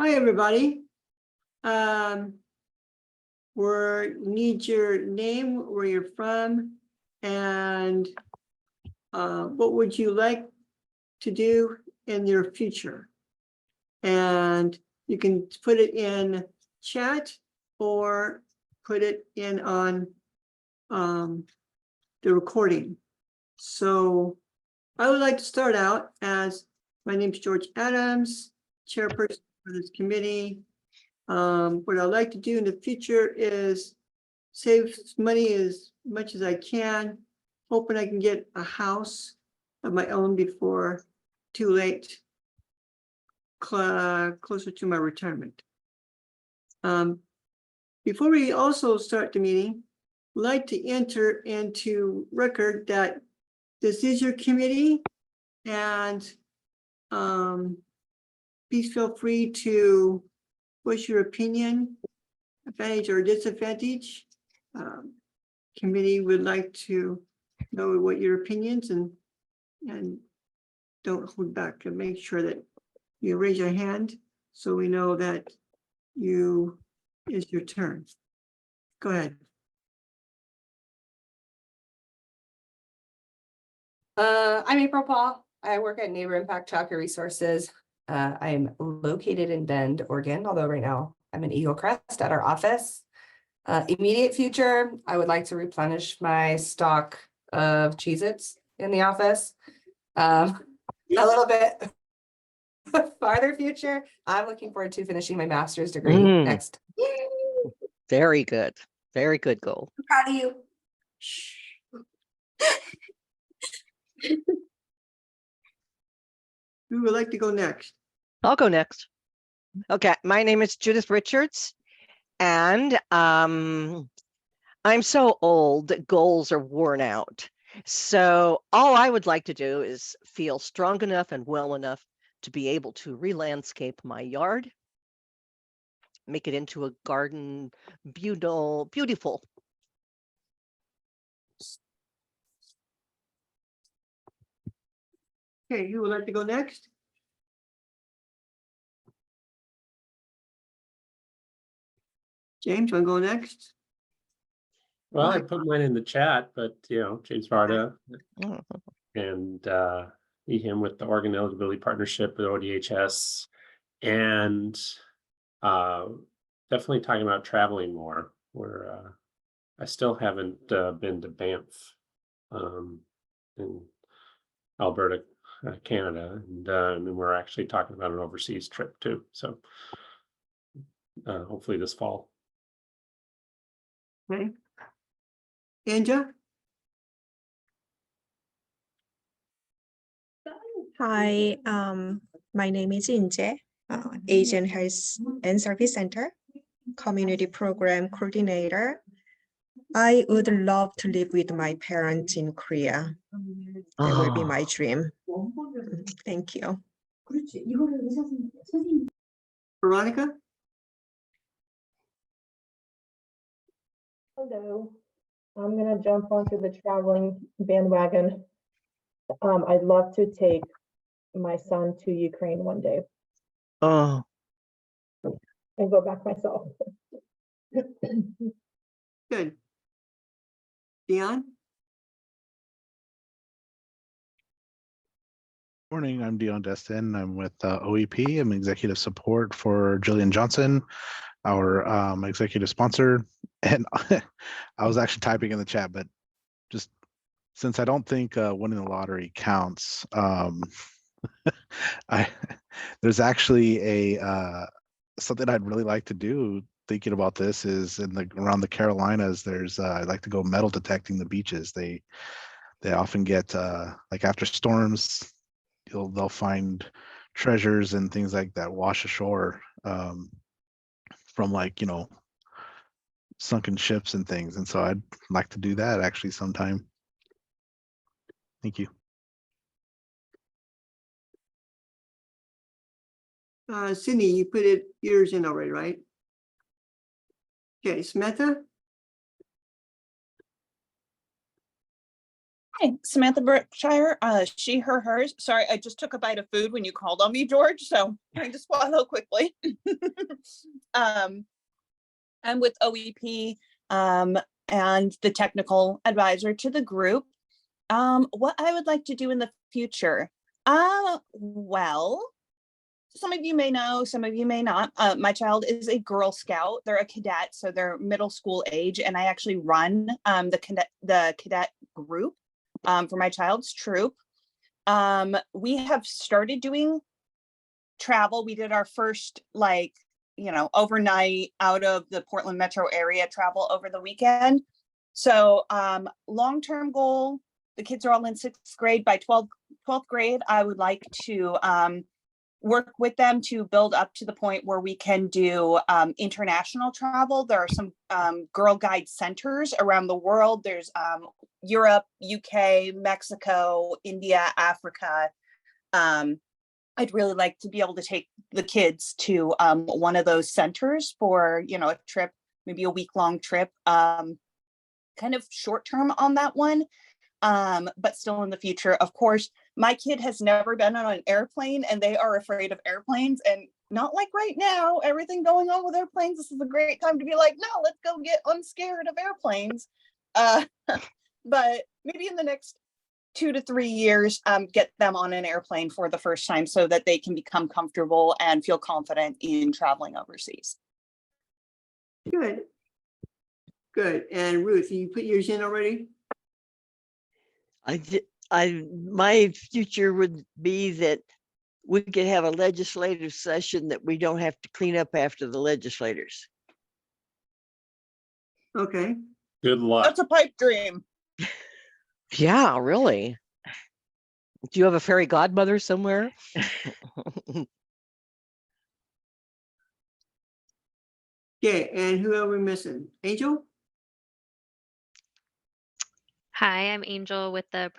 Hi, everybody. We need your name, where you're from, and what would you like to do in your future? And you can put it in chat or put it in on the recording. So I would like to start out as my name is George Adams, chairperson for this committee. What I'd like to do in the future is save money as much as I can, hoping I can get a house of my own before too late, closer to my retirement. Before we also start the meeting, I'd like to enter into record that this is your committee, and please feel free to voice your opinion, advantage or disadvantage. Committee would like to know what your opinions and don't hold back, and make sure that you raise your hand so we know that it's your turn. Go ahead. I'm April Paul. I work at Neighbor Impact Childcare Resources. I'm located in Bend, Oregon, although right now I'm in Eagle Crest at our office. Immediate future, I would like to replenish my stock of Cheez-Its in the office. A little bit farther future, I'm looking forward to finishing my master's degree next. Very good. Very good goal. I'm proud of you. Who would like to go next? I'll go next. Okay, my name is Judith Richards, and I'm so old that goals are worn out. So all I would like to do is feel strong enough and well enough to be able to re-landscape my yard, make it into a garden, beautiful. Okay, who would like to go next? James, want to go next? Well, I put mine in the chat, but James Varda and him with the Oregon Eligibility Partnership with ODHS, and definitely talking about traveling more. Where I still haven't been to Banff in Alberta, Canada, and we're actually talking about an overseas trip too. So hopefully this fall. Okay. Anja? Hi, my name is Inje, Asian Health and Service Center, Community Program Coordinator. I would love to live with my parents in Korea. That will be my dream. Thank you. Veronica? Hello, I'm gonna jump onto the traveling bandwagon. I'd love to take my son to Ukraine one day Oh, and go back myself. Good. Dion? Morning, I'm Dion Destin. I'm with OEP. I'm executive support for Jillian Johnson, our executive sponsor. And I was actually typing in the chat, but just since I don't think winning the lottery counts, there's actually a something I'd really like to do. Thinking about this is around the Carolinas. There's I like to go metal detecting the beaches. They often get like after storms, they'll find treasures and things like that wash ashore from sunken ships and things. And so I'd like to do that actually sometime. Thank you. Cindy, you put yours in already, right? Okay, Samantha? Hi, Samantha Berkshire, she, her, hers. Sorry, I just took a bite of food when you called on me, George, so I just swallow quickly. I'm with OEP and the technical advisor to the group. What I would like to do in the future. Well, some of you may know, some of you may not. My child is a Girl Scout. They're a cadet, so they're middle school age, and I actually run the cadet group for my child's troop. We have started doing travel. We did our first, like, overnight out of the Portland metro area travel over the weekend. So long-term goal, the kids are all in 6th grade. By 12th grade, I would like to work with them to build up to the point where we can do international travel. There are some Girl Guide centers around the world. There's Europe, UK, Mexico, India, Africa. I'd really like to be able to take the kids to one of those centers for, a trip, maybe a week-long trip, kind of short-term on that one. But still in the future. Of course, my kid has never been on an airplane and they are afraid of airplanes, and not like right now, everything going on with airplanes. This is a great time to be like, no, let's go get unscared of airplanes. But maybe in the next 2 to 3 years, get them on an airplane for the first time so that they can become comfortable and feel confident in traveling overseas. Good. Good. And Ruth, you put yours in already? My future would be that we could have a legislative session that we don't have to clean up after the legislators. Okay. Good luck. That's a pipe dream. Yeah, really. Do you have a fairy godmother somewhere? Okay, and who are we missing? Angel? Hi, I'm Angel with the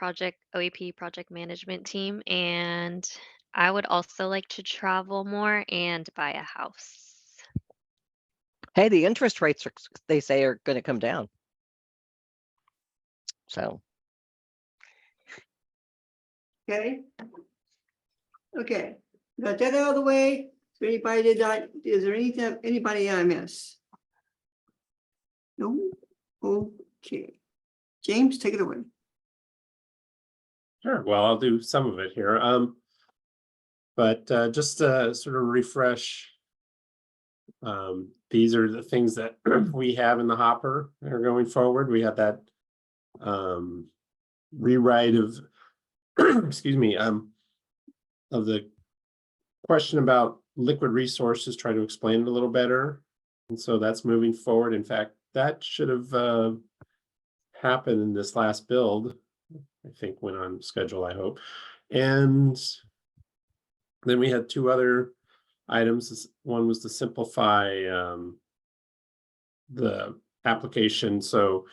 OEP project management team, and I would also like to travel more and buy a house. Hey, the interest rates are, they say, are going to come down. So. Okay. Okay, got that out of the way. So anybody did not, is there anybody I miss? No? Okay. James, take it away. Sure. Well, I'll do some of it here. But just to sort of refresh, these are the things that we have in the hopper that are going forward. We had that rewrite of, excuse me, of the question about liquid resources, try to explain it a little better. And so that's moving forward. In fact, that should have happened in this last build. I think went on schedule, I hope. And then we had 2 other items. One was to simplify the application so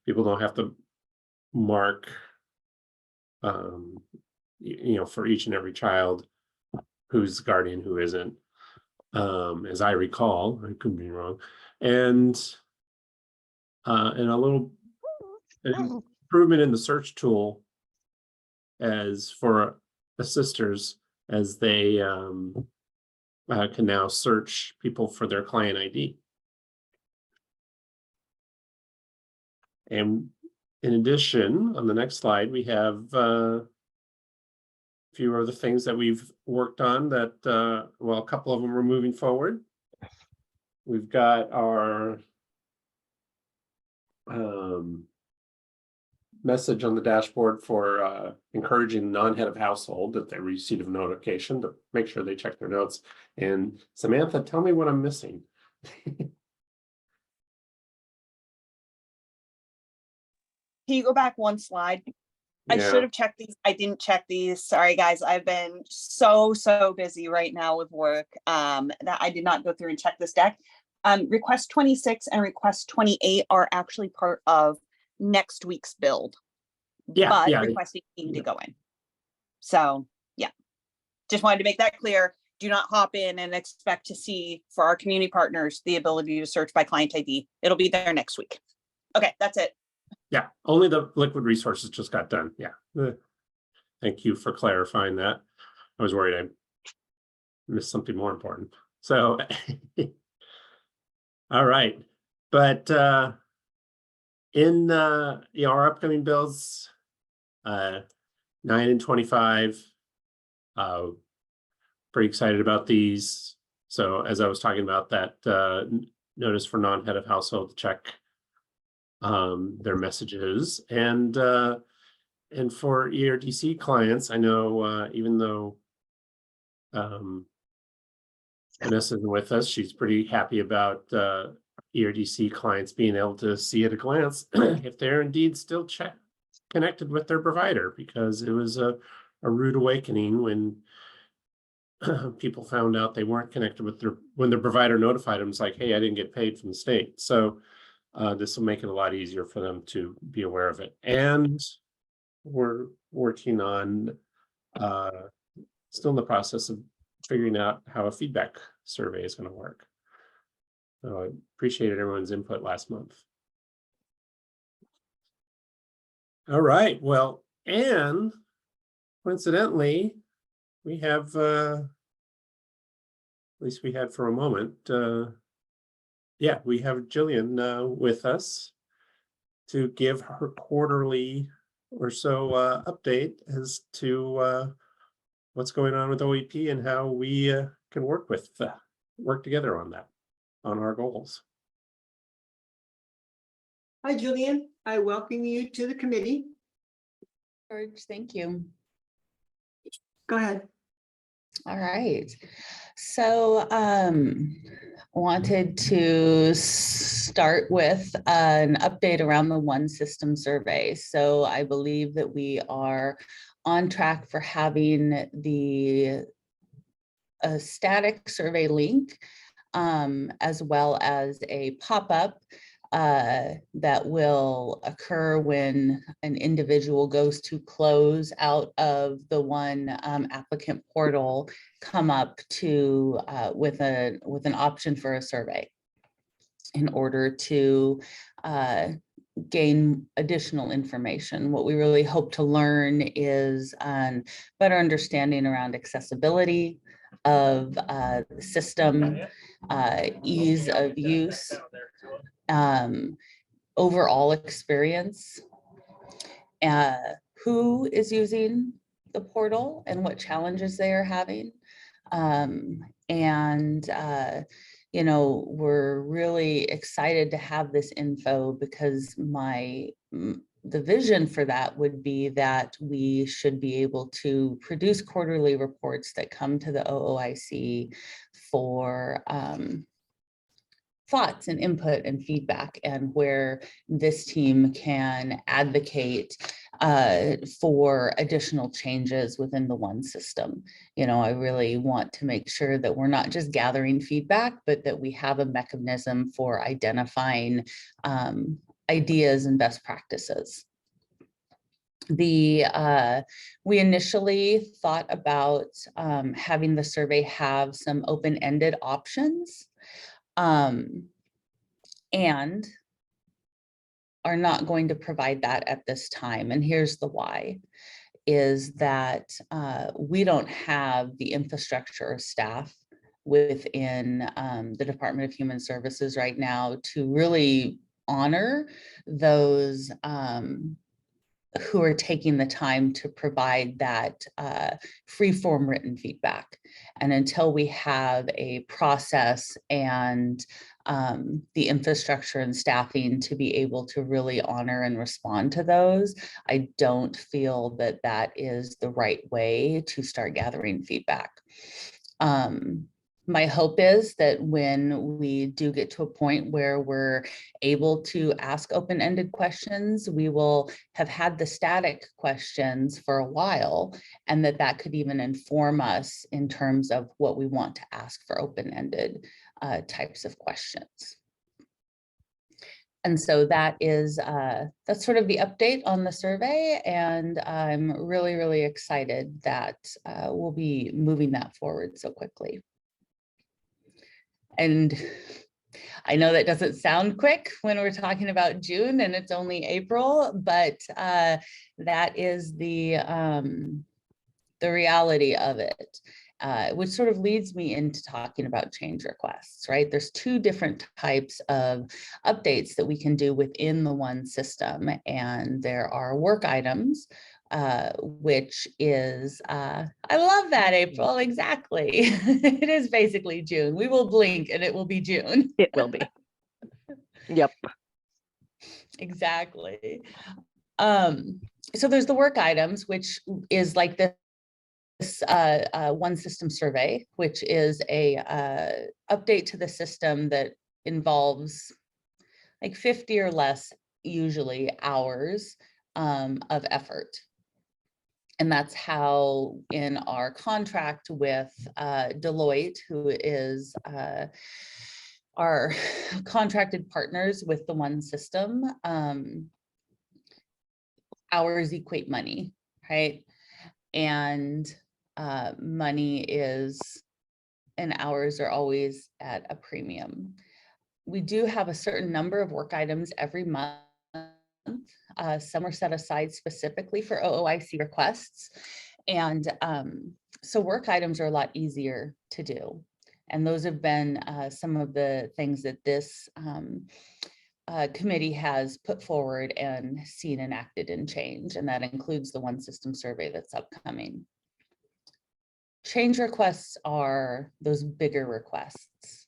people don't have to mark, for each and every child who's guardian, who isn't, as I recall. I could be wrong. And a little improvement in the search tool as for assisters, as they can now search people for their client ID. And in addition, on the next slide, we have a few of the things that we've worked on that, well, a couple of them are moving forward. We've got our message on the dashboard for encouraging non-head of household that they receive a notification to make sure they check their notes. And Samantha, tell me what I'm missing. Can you go back one slide? I Yeah. should have checked these. I didn't check these. Sorry, guys. I've been so busy right now with work that I did not go through and check this deck. Request 26 and request 28 are actually part of next week's build. Yeah, but yeah. requesting need to go in. So yeah, just wanted to make that clear. Do not hop in and expect to see, for our community partners, the ability to search by client ID. It'll be there next week. Okay, that's it. Yeah, only the liquid resources just got done. Yeah. Thank you for clarifying that. I was worried I missed something more important. So, all right. But in our upcoming bills, 9 and 25, pretty excited about these. So as I was talking about that notice for non-head of household to check their messages, and for ERDC clients, I know even though Vanessa isn't with us, she's pretty happy about ERDC clients being able to see at a glance if they're indeed still connected with their provider, because it was a rude awakening when people found out they weren't connected with when their provider notified them. It's like, hey, I didn't get paid from the state. So this will make it a lot easier for them to be aware of it. And we're working on still in the process of figuring out how a feedback survey is going to work. So I appreciated everyone's input last month. All right, well, and coincidentally, we have, at least we had for a moment, yeah, we have Jillian with us to give her quarterly or so update as to what's going on with OEP and how we can work together on that, on our goals. Hi, Jillian. I welcome you to the committee. George, thank you. Go ahead. All right. So wanted to start with an update around the ONE System survey. So I believe that we are on track for having a static survey link as well as a pop-up that will occur when an individual goes to close out of the ONE applicant portal, come up to with an option for a survey in order to gain additional information. What we really hope to learn is better understanding around accessibility of the system, ease of use, overall experience, who is using the portal and what challenges they are having. You know, we're really excited to have this info because the vision for that would be that we should be able to produce quarterly reports that come to the OOIC for thoughts and input and feedback, and where this team can advocate for additional changes within the ONE system. You know, I really want to make sure that we're not just gathering feedback, but that we have a mechanism for identifying ideas and best practices. We initially thought about having the survey have some open-ended options, and are not going to provide that at this time. And here's the why, is that we don't have the infrastructure or staff within the Department of Human Services right now to really honor those who are taking the time to provide that free-form written feedback. And until we have a process and the infrastructure and staffing to be able to really honor and respond to those, I don't feel that that is the right way to start gathering feedback. My hope is that when we do get to a point where we're able to ask open-ended questions, we will have had the static questions for a while, and that could even inform us in terms of what we want to ask for open-ended types of questions. And so that's sort of the update on the survey, and I'm really, really excited that we'll be moving that forward so quickly. And I know that doesn't sound quick when we're talking about June and it's only April, but that is the reality of it, which sort of leads me into talking about change requests, right? There's two different types of updates that we can do within the ONE system, and there are work items, which is, I love that, April, exactly. It is basically June. We will blink and it will be June. It will be. Yep. Exactly. So there's the work items, which is like this ONE system survey, which is a update to the system that involves like 50 or less, usually, hours of effort. And that's how in our contract with Deloitte, who is our contracted partners with the ONE system, hours equate money, right? And money is, and hours are always at a premium. We do have a certain number of work items every month. Some are set aside specifically for OOIC requests. And so work items are a lot easier to do. And those have been some of the things that this committee has put forward and seen enacted in change. And that includes the ONE system survey that's upcoming. Change requests are those bigger requests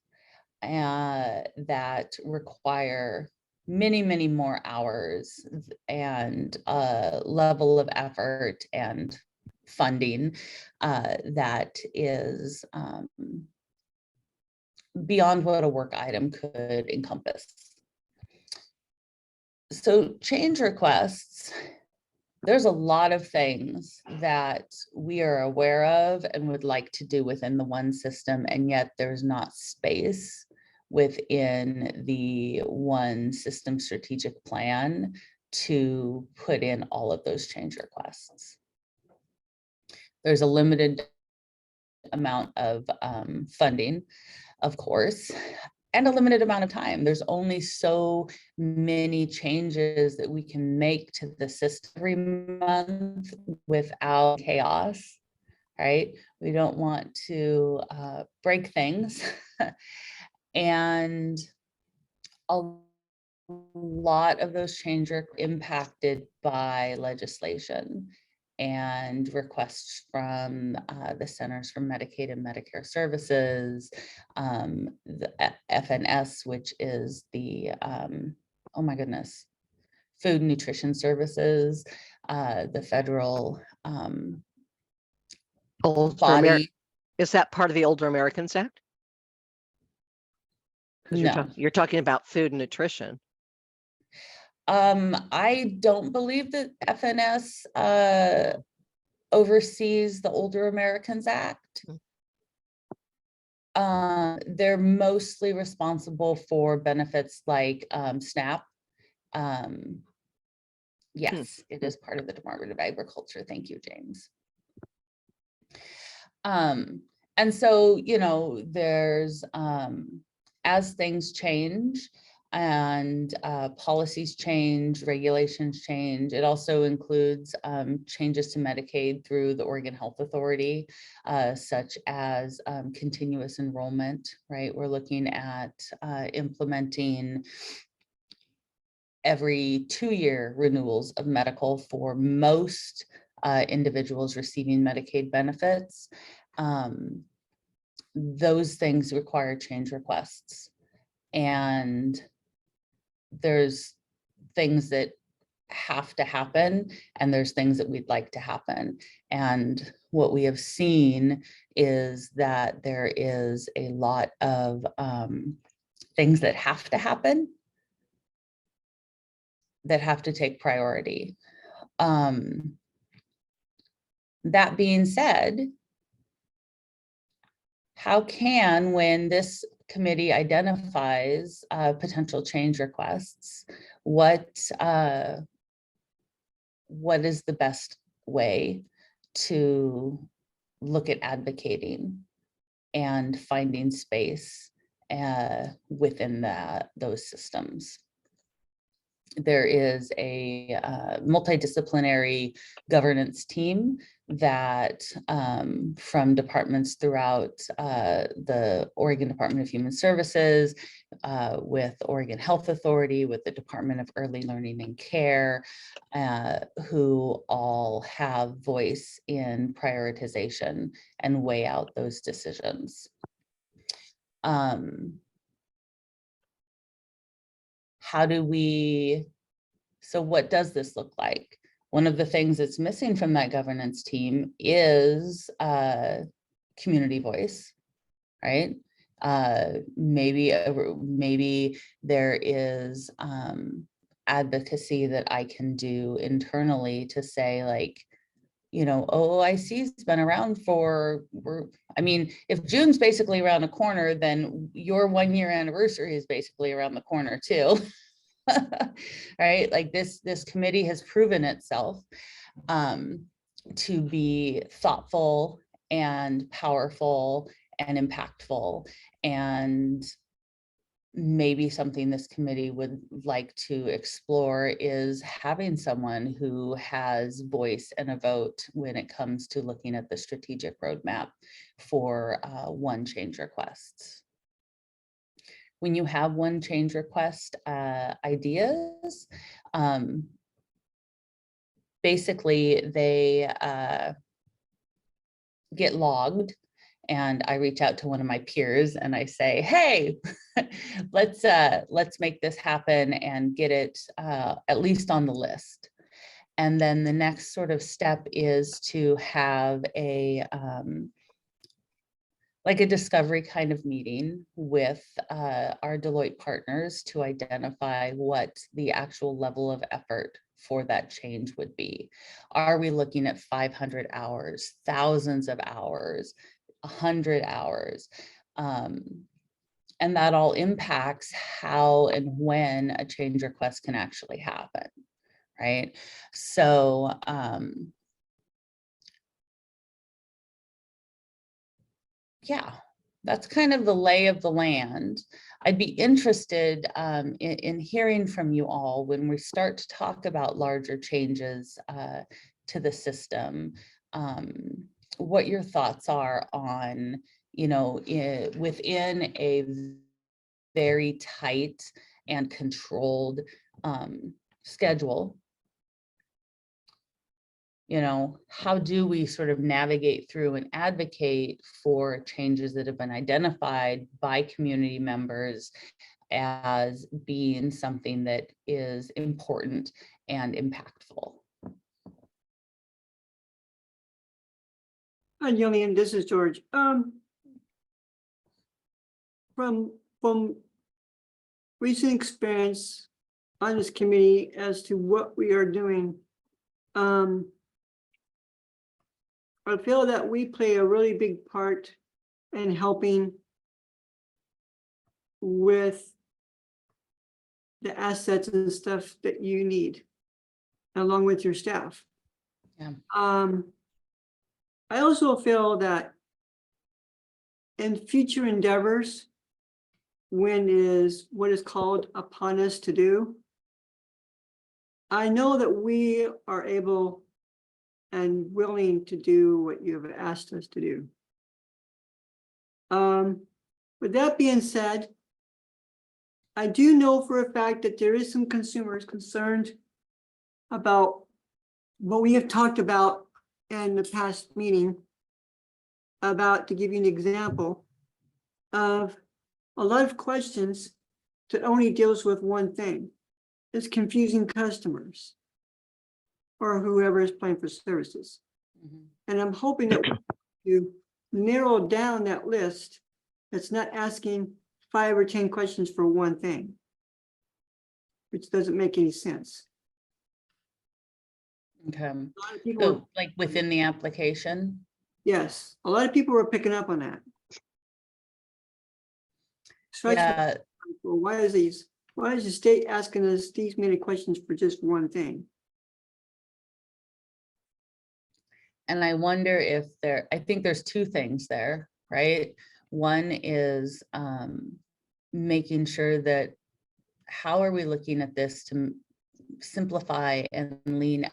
that require many, many more hours and level of effort and funding that is beyond what a work item could encompass. So change requests, there's a lot of things that we are aware of and would like to do within the ONE system, and yet there's not space within the ONE system strategic plan to put in all of those change requests. There's a limited amount of funding, of course, and a limited amount of time. There's only so many changes that we can make to the system every month without chaos, right? We don't want to break things. And a lot of those changes are impacted by legislation and requests from the Centers for Medicaid and Medicare Services, the FNS, which is the, oh my goodness, Food and Nutrition Services, the federal body. Is that part of the Older Americans Act? No. You're talking about food and nutrition. I don't believe that FNS oversees the Older Americans Act. They're mostly responsible for benefits like SNAP. Yes, it is part of the Department of Agriculture. Thank you, James. And so, you know, there's, as things change, and policies change, regulations change. It also includes changes to Medicaid through the Oregon Health Authority, such as continuous enrollment, right? We're looking at implementing every 2-year renewals of medical for most individuals receiving Medicaid benefits. Those things require change requests. And there's things that have to happen, and there's things that we'd like to happen. And what we have seen is that there is a lot of things that have to happen, that have to take priority. That being said, how can, when this committee identifies potential change requests, what is the best way to look at advocating and finding space within those systems. There is a multidisciplinary governance team that from departments throughout the Oregon Department of Human Services, with Oregon Health Authority, with the Department of Early Learning and Care, who all have voice in prioritization and weigh out those decisions. How do we, so what does this look like? One of the things that's missing from that governance team is community voice, right? Maybe there is advocacy that I can do internally to say, like, you know, OOIC's been around for, I mean, if June's basically around the corner, then your 1 year anniversary is basically around the corner too. Right? Like this committee has proven itself to be thoughtful and powerful and impactful, and maybe something this committee would like to explore is having someone who has voice and a vote when it comes to looking at the strategic roadmap for ONE change requests. When you have ONE change request ideas, basically they get logged, and I reach out to one of my peers and I say, hey, let's make this happen and get it at least on the list. And then the next sort of step is to have a like a discovery kind of meeting with our Deloitte partners to identify what the actual level of effort for that change would be. Are we looking at 500 hours, thousands of hours, 100 hours? And that all impacts how and when a change request can actually happen, right? So yeah, that's kind of the lay of the land. I'd be interested in hearing from you all when we start to talk about larger changes to the system, what your thoughts are on, you know, within a very tight and controlled schedule. You know, how do we sort of navigate through and advocate for changes that have been identified by community members as being something that is important and impactful? Hi, Jillian, this is George. From recent experience on this committee as to what we are doing, I feel that we play a really big part in helping with the assets and stuff that you need, along with your staff. Yeah. I also feel that in future endeavors, when is what is called upon us to do, I know that we are able and willing to do what you have asked us to do. With that being said, I do know for a fact that there is some consumers concerned about what we have talked about in the past meeting about, to give you an example of a lot of questions that only deals with one thing. It's confusing customers or whoever is paying for services. Mhm. And I'm hoping that you narrow down that list that's not asking 5 or 10 questions for one thing, which doesn't make any sense. Okay. A lot of people, So like within the application? yes, a lot of people are picking up on that. Especially, Yeah, well, why is the state asking us these many questions for just one thing? and I wonder if I think there's two things there, right? One is making sure that how are we looking at this to simplify and lean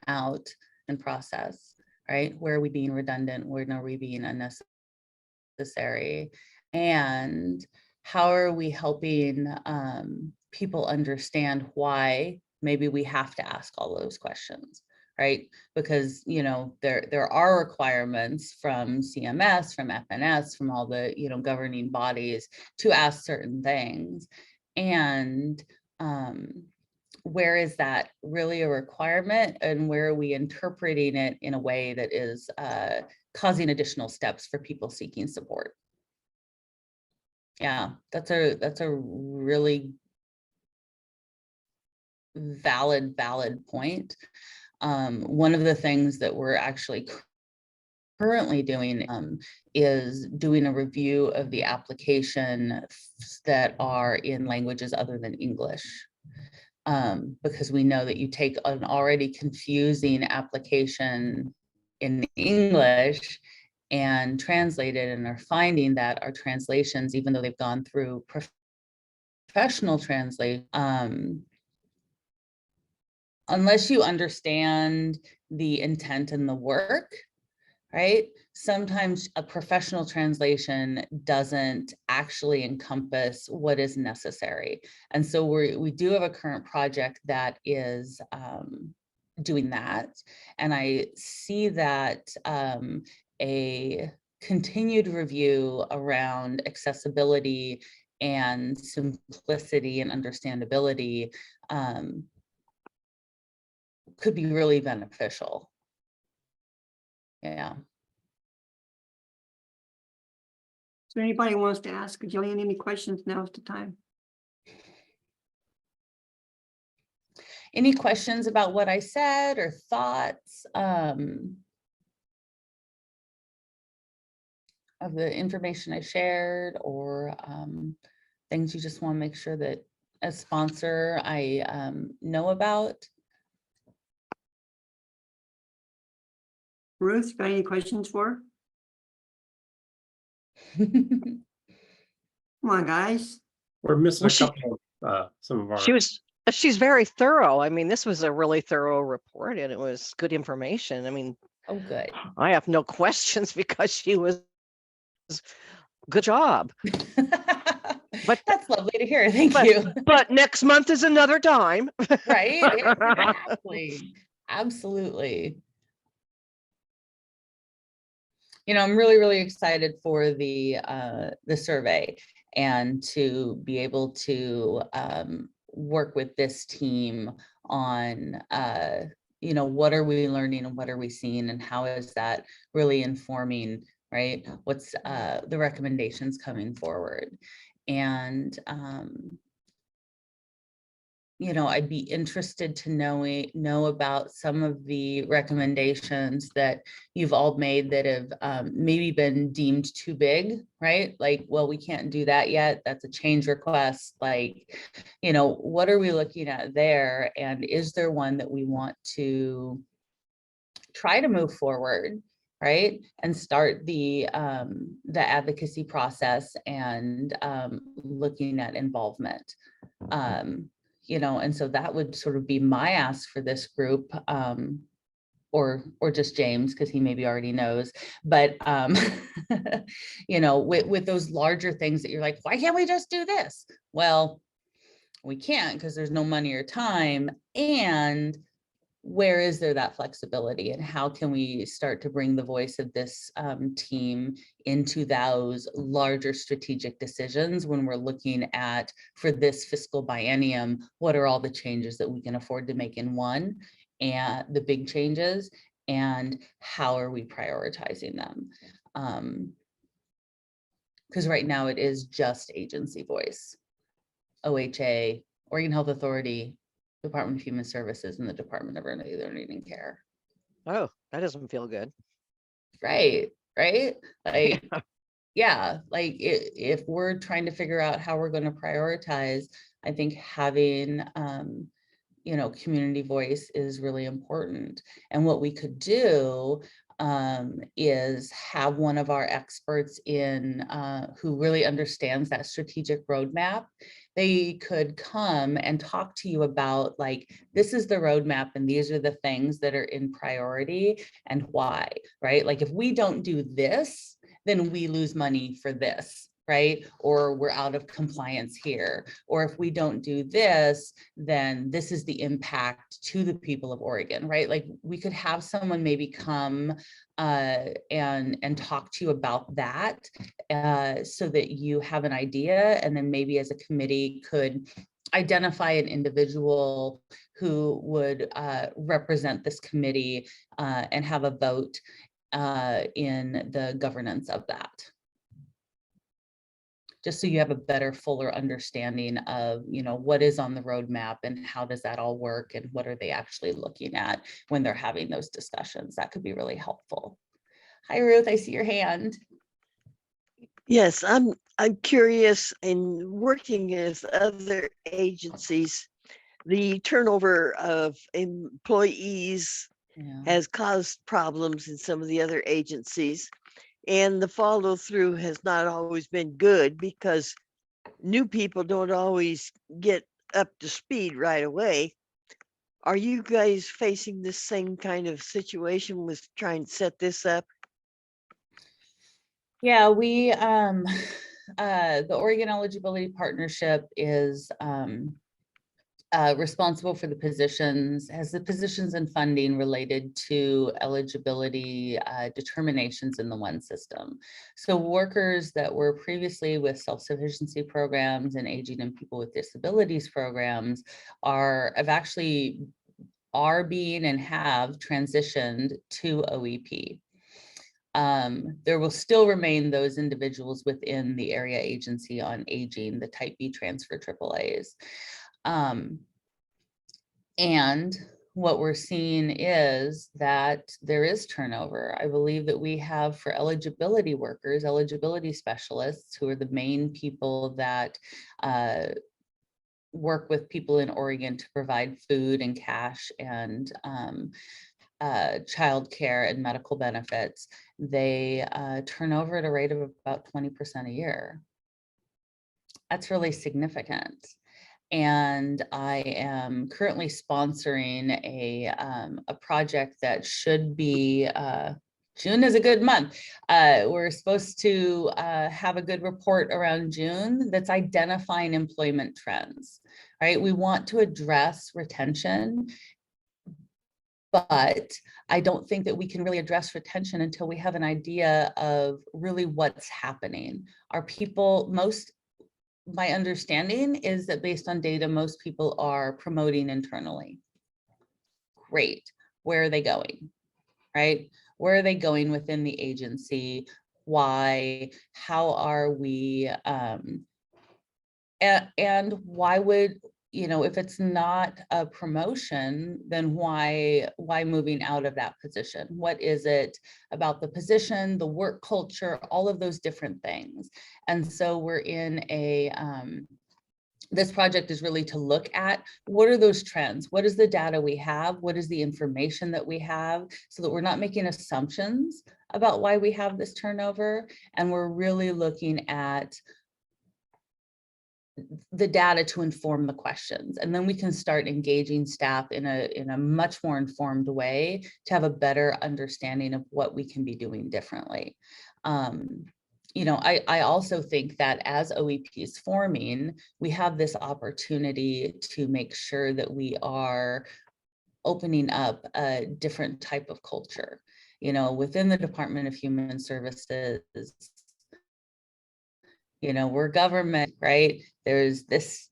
out and process, right? Where are we being redundant? Where are we being unnecessary? And how are we helping people understand why maybe we have to ask all those questions, right? Because, you know, there are requirements from CMS, from FNS, from all the, you know, governing bodies to ask certain things. And where is that really a requirement, and where are we interpreting it in a way that is causing additional steps for people seeking support? Yeah, that's a really valid point. One of the things that we're actually currently doing is doing a review of the application that are in languages other than English. Because we know that you take an already confusing application in English and translate it, and are finding that our translations, even though they've gone through professional translation, unless you understand the intent and the work, right? Sometimes a professional translation doesn't actually encompass what is necessary. And so we do have a current project that is doing that. And I see that a continued review around accessibility and simplicity and understandability could be really beneficial. Yeah. So anybody wants to ask Jillian any questions, now's the time. Any questions about what I said or thoughts of the information I shared, or things you just want to make sure that as sponsor I know about? Ruth, got any questions for her? Come on, guys. We're missing Well, a couple of some of our. She's very thorough. I mean, this was a really thorough report, and it was good information. I mean, Oh, good. I have no questions because she was good job. But that's lovely to hear. Thank you. But next month is another time. Right? Exactly. Absolutely. You know, I'm really excited for the survey, and to be able to work with this team on you know, what are we learning and what are we seeing, and how is that really informing, right? What's the recommendations coming forward? And you know, I'd be interested to know about some of the recommendations that you've all made that have maybe been deemed too big, right? Like, well, we can't do that yet. That's a change request. Like, you know, what are we looking at there? And is there one that we want to try to move forward, right? And start the advocacy process, and looking at involvement. You know, and so that would sort of be my ask for this group, or just James, because he maybe already knows. But you know, with those larger things that you're like, why can't we just do this? Well, we can't, because there's no money or time. And where is there that flexibility, and how can we start to bring the voice of this team into those larger strategic decisions when we're looking at, for this fiscal biennium, what are all the changes that we can afford to make in one, and the big changes, and how are we prioritizing them? Because right now it is just agency voice, OHA, Oregon Health Authority, Department of Human Services, and the Department of Early Learning and Care. Oh, that doesn't feel good. Right. Like, yeah, like if we're trying to figure out how we're going to prioritize, I think having, you know, community voice is really important. And what we could do is have one of our experts in who really understands that strategic roadmap. They could come and talk to you about, like, this is the roadmap and these are the things that are in priority and why, right? Like, if we don't do this, then we lose money for this, right? Or we're out of compliance here. Or if we don't do this, then this is the impact to the people of Oregon, right? Like, we could have someone maybe come and talk to you about that so that you have an idea, and then maybe as a committee could identify an individual who would represent this committee and have a vote in the governance of that. Just so you have a better, fuller understanding of, you know, what is on the roadmap and how does that all work and what are they actually looking at when they're having those discussions. That could be really helpful. Hi, Ruth, I see your hand. Yes, I'm curious, in working with other agencies, the turnover of employees Yeah. has caused problems in some of the other agencies. And the follow through has not always been good because new people don't always get up to speed right away. Are you guys facing the same kind of situation with trying to set this up? Yeah, we, the Oregon Eligibility Partnership is responsible for the positions, has the positions and funding related to eligibility determinations in the ONE system. So workers that were previously with self-sufficiency programs and aging and people with disabilities programs are being and have transitioned to OEP. There will still remain those individuals within the area agency on aging, the type B transfer AAAs. And what we're seeing is that there is turnover. I believe that we have, for eligibility workers, eligibility specialists, who are the main people that work with people in Oregon to provide food and cash and childcare and medical benefits. They turn over at a rate of about 20% a year. That's really significant. And I am currently sponsoring a project that should be, June is a good month. We're supposed to have a good report around June that's identifying employment trends, right? We want to address retention, but I don't think that we can really address retention until we have an idea of really what's happening. Are people, my understanding is that based on data, most people are promoting internally. Great. Where are they going? Right? Where are they going within the agency? Why? How are we? And why would, you know, if it's not a promotion, then why moving out of that position? What is it about the position, the work culture, all of those different things? And so we're in a, this project is really to look at what are those trends? What is the data we have? What is the information that we have, so that we're not making assumptions about why we have this turnover. And we're really looking at the data to inform the questions, and then we can start engaging staff in a much more informed way to have a better understanding of what we can be doing differently. You know, I also think that as OEP is forming, we have this opportunity to make sure that we are opening up a different type of culture, you know, within the Department of Human Services. You know, we're government, right? There's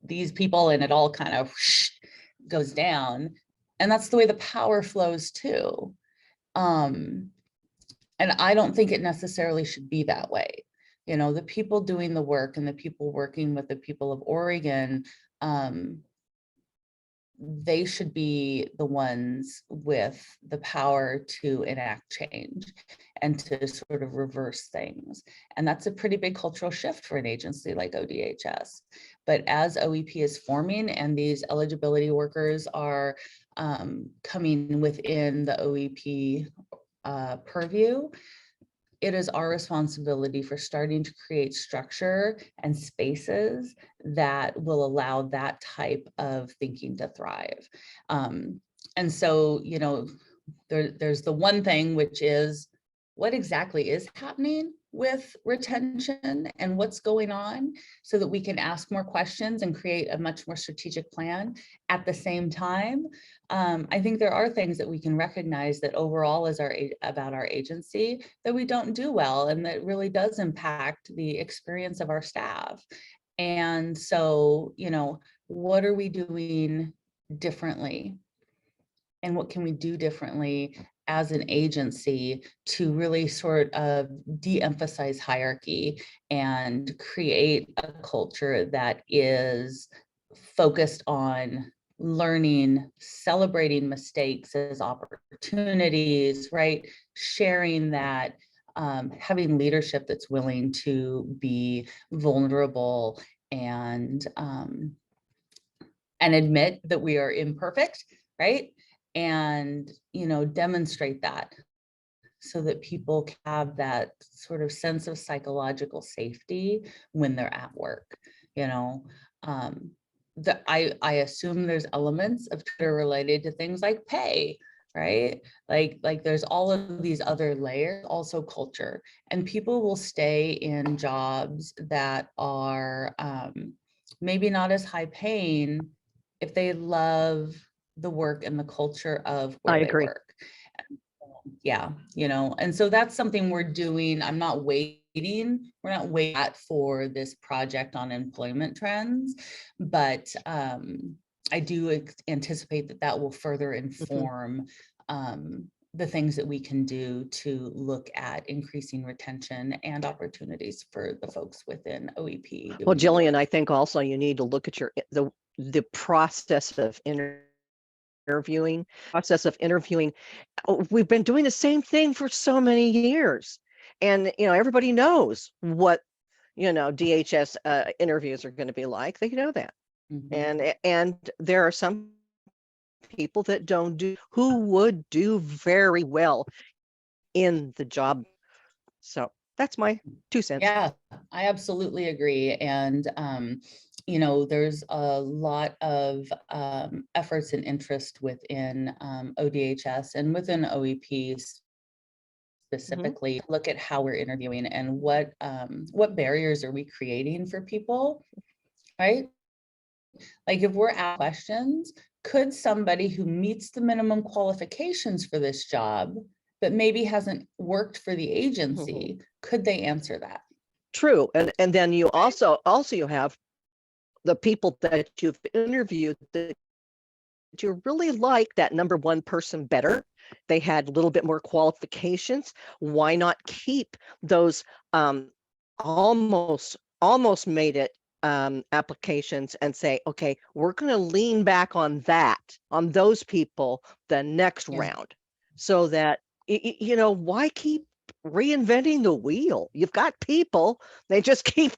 these people, and it all kind of goes down. And that's the way the power flows too. And I don't think it necessarily should be that way. You know, the people doing the work and the people working with the people of Oregon, they should be the ones with the power to enact change and to sort of reverse things. And that's a pretty big cultural shift for an agency like ODHS. But as OEP is forming and these eligibility workers are coming within the OEP purview, it is our responsibility for starting to create structure and spaces that will allow that type of thinking to thrive. And so, you know, there's the one thing, which is what exactly is happening with retention and what's going on, so that we can ask more questions and create a much more strategic plan. At the same time, I think there are things that we can recognize that overall is about our agency that we don't do well, and that really does impact the experience of our staff. And so, you know, what are we doing differently? And what can we do differently as an agency to really sort of de-emphasize hierarchy and create a culture that is focused on learning, celebrating mistakes as opportunities, right? Sharing that, having leadership that's willing to be vulnerable and admit that we are imperfect, right? And, you know, demonstrate that so that people have that sort of sense of psychological safety when they're at work. You know, I assume there's elements of Twitter related to things like pay, right? Like there's all of these other layers, also culture, and people will stay in jobs that are maybe not as high paying if they love the work and the culture of where I they agree. work. Yeah, you know, and so that's something we're doing. I'm not waiting. We're not waiting for this project on employment trends, but I do anticipate that that will further inform the things that we can do to look at increasing retention and opportunities for the folks within OEP. Well, doing the Jillian, work. I think also you need to look at the process of interviewing. We've been doing the same thing for so many years, and you know, everybody knows what, you know, DHS interviews are going to be like. They know that. Mhm. And there are some people that don't do, who would do very well in the job. So that's my 2 cents. Yeah, I absolutely agree. And, you know, there's a lot of efforts and interest within ODHS and within OEP specifically. Look at how we're interviewing and what barriers are we creating for people, right? Like if we're asked questions, could somebody who meets the minimum qualifications for this job, but maybe hasn't worked for the agency, could they answer that? True. And then you also you have the people that you've interviewed that you really like, that number one person better. They had a little bit more qualifications. Why not keep those almost made it applications and say, okay, we're going to lean back on those people the next Yeah. round, so that, you know, why keep reinventing the wheel? You've got people, they just keep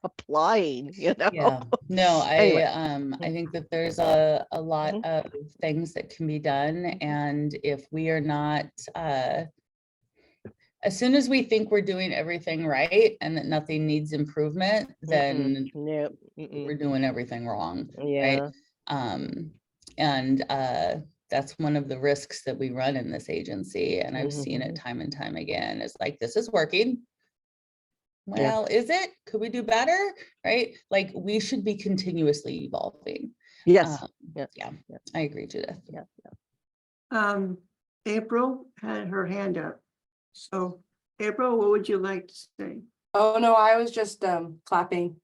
applying, you know. Yeah, no, Anyway. I think that there's a lot Mhm. of things that can be done, and if we are not, as soon as we think we're doing everything right and that nothing needs improvement, then Nope. we're doing everything wrong, Yeah. right? And that's one of the risks that we run in this agency, and I've seen it time and time again. It's like, this is working. Yeah. Well, is it? Could we do better? Right? Like we should be continuously evolving. Yes. Yeah, I agree, Judith. Yeah. April had her hand up. So April, what would you like to say? Oh, no, I was just clapping.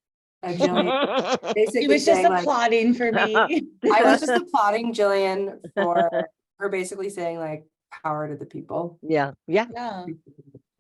Jillian, He basically was just saying like, applauding for me. I was just applauding Jillian for her basically saying like, power to the people. Yeah. Yeah. Yeah.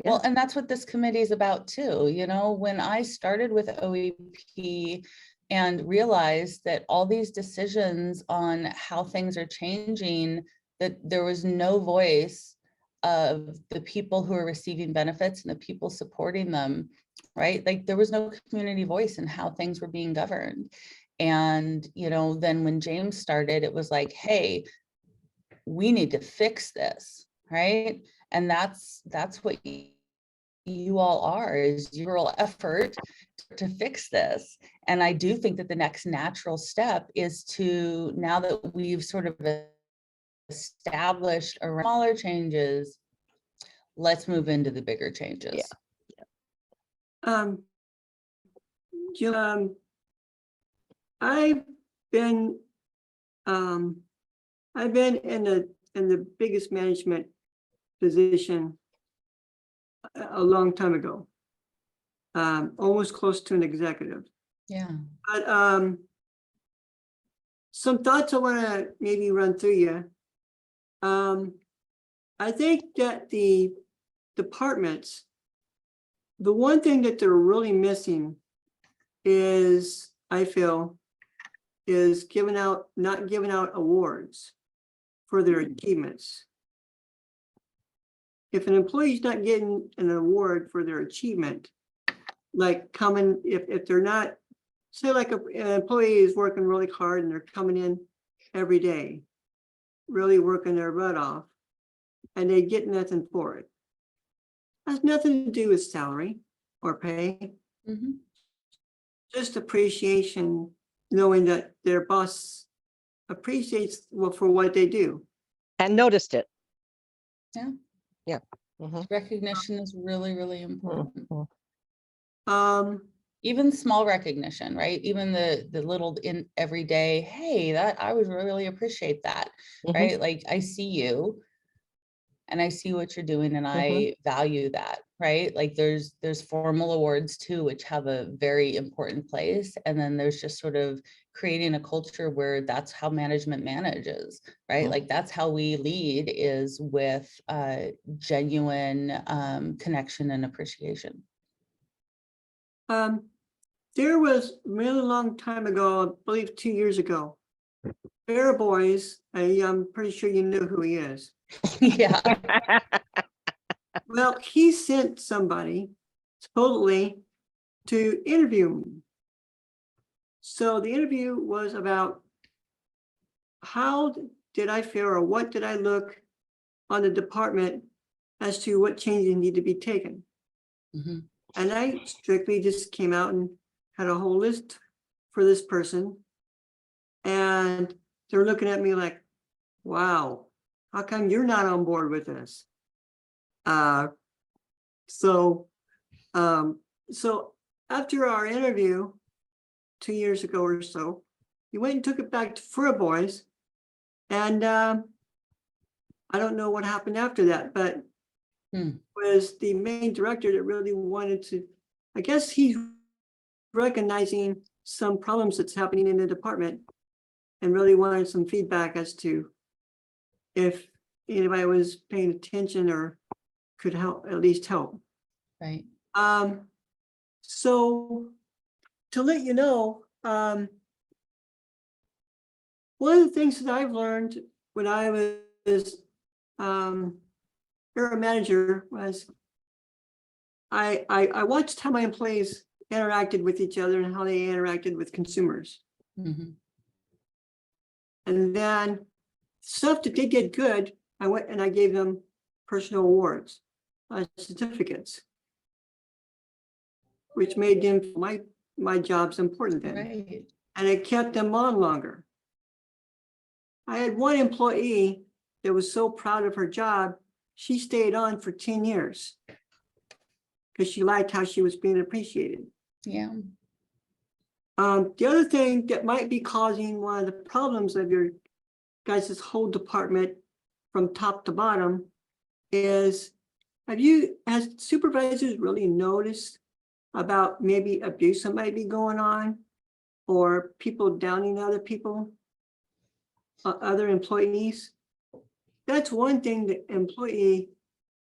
Well, and that's what this committee is about too. You know, when I started with OEP and realized that all these decisions on how things are changing, that there was no voice of the people who are receiving benefits and the people supporting them, right? Like there was no community voice in how things were being governed. And, you know, then when James started, it was like, hey, we need to fix this, right? And that's what you all are, is your real effort to fix this. And I do think that the next natural step is to, now that we've sort of established around smaller changes, let's move into the bigger changes. Jill, I've been in the biggest management position a long time ago, almost close to an executive. Yeah. But some thoughts I want to maybe run through you. I think that the departments, the one thing that they're really missing is, I feel, is not giving out awards for their achievements. If an employee's not getting an award for their achievement, like coming, if they're not, say like an employee is working really hard and they're coming in every day, really working their butt off, and they get nothing for it. Has nothing to do with salary or pay. Mhm. Just appreciation, knowing that their boss appreciates for what they do. And noticed it. Yeah. Yeah. Mhm. Recognition is really, really important. Mhm. Even small recognition, right? Even the little in everyday, hey, that I would really appreciate that, Mhm. right? Like, I see you and I see what you're doing and I value that, right? Like there's formal awards too, which have a very important place. And then there's just sort of creating a culture where that's how management manages, right? Like that's how we lead, is with genuine connection and appreciation. There was a really long time ago, I believe 2 years ago, Bear Boys, I'm pretty sure you know who he is. Yeah. Well, he sent somebody totally to interview me. So the interview was about how did I feel, or what did I look on the department as to what changes need to be taken. Mhm. And I strictly just came out and had a whole list for this person. And they're looking at me like, wow, how come you're not on board with this? So after our interview 2 years ago or so, he went and took it back to Fur Boys. And I don't know what happened after that, but was the main director that really wanted to, I guess he's recognizing some problems that's happening in the department and really wanted some feedback as to if anybody was paying attention or could help, at least help. Right. So to let you know, one of the things that I've learned when I was area manager was I watched how my employees interacted with each other and how they interacted with consumers. Mhm. And then stuff that they did good, I went and I gave them personal awards, certificates, which made them my job's important then. Right. And it kept them on longer. I had one employee that was so proud of her job, she stayed on for 10 years because she liked how she was being appreciated. Yeah. The other thing that might be causing one of the problems of your guys' whole department from top to bottom is, has supervisors really noticed about maybe abuse that might be going on, or people downing other people, other employees? That's one thing that employee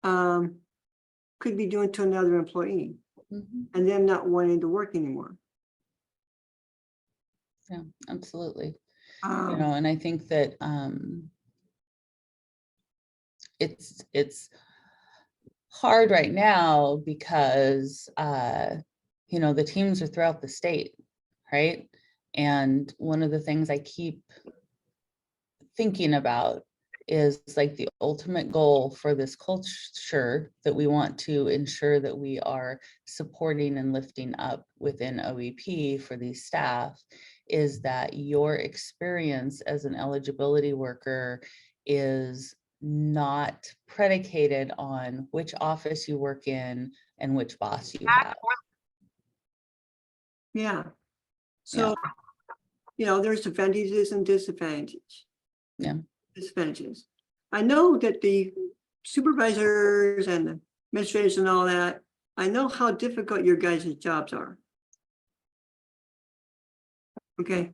could be doing to another employee, and them not wanting to work anymore. Yeah, absolutely. You know, and I think that it's hard right now because you know, the teams are throughout the state, right? And one of the things I keep thinking about is like the ultimate goal for this culture that we want to ensure that we are supporting and lifting up within OEP for these staff, is that your experience as an eligibility worker is not predicated on which office you work in and which boss you have. Yeah. So, there's advantages and disadvantages. Yeah. Disadvantages. I know that the supervisors and the administrators and all that, I know how difficult your guys' jobs are. Okay.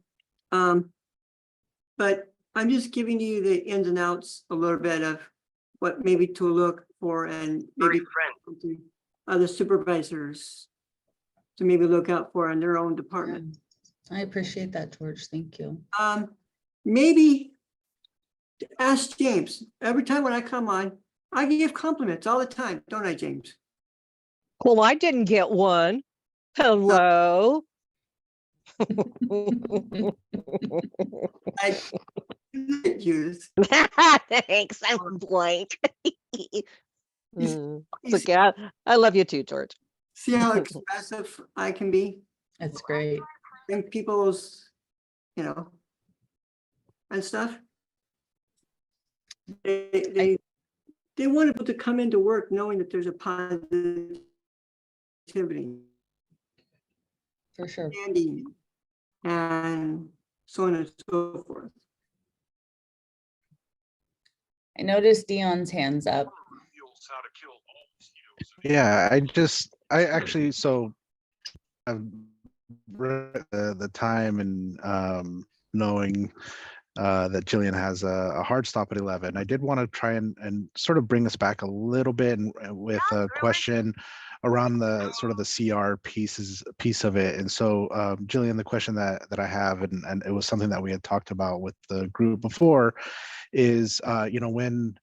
But I'm just giving you the ins and outs a little bit of what maybe to look for and maybe other supervisors to maybe look out for in their own department. I appreciate that, George. Thank you. Maybe ask James. Every time when I come on, I give compliments all the time, don't I, James? Well, I didn't get one. Hello. I use. Thanks. I'm blank. It's okay. I love you too, George. See how expressive I can be? That's great. And people's, and stuff. They want people to come into work knowing that there's a positivity. For sure. And so on and so forth. I noticed Dion's hands up. Yeah, I actually, so I've read the time and knowing that Jillian has a hard stop at 11. I did want to try and sort of bring us back a little bit with a question around the sort of the CR piece of it. And so Jillian, the question that I have, and it was something that we had talked about with the group before, is when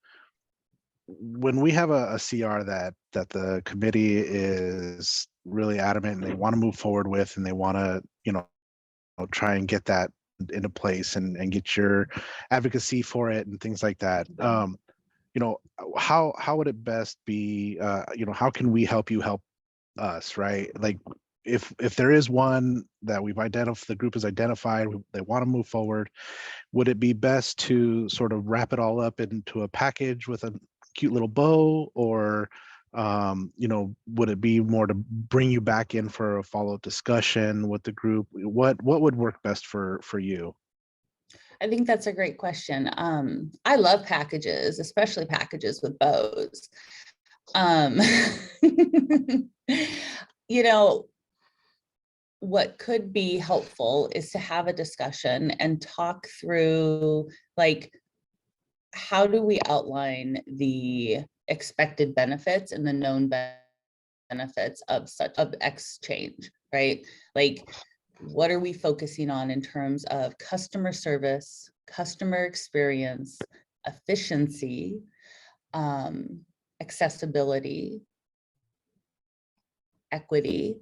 we have a CR that the committee is really adamant and they want to move forward with, and they want to try and get that into place and get your advocacy for it and things like that. How would it best be, how can we help you help us, right? Like if there is one that we've identified, the group has identified, they want to move forward, would it be best to sort of wrap it all up into a package with a cute little bow, or would it be more to bring you back in for a follow-up discussion with the group? What would work best for you? I think that's a great question. I love packages, especially packages with bows. What could be helpful is to have a discussion and talk through, like, how do we outline the expected benefits and the known benefits of X change, right? Like, what are we focusing on in terms of customer service, customer experience, efficiency, accessibility, equity?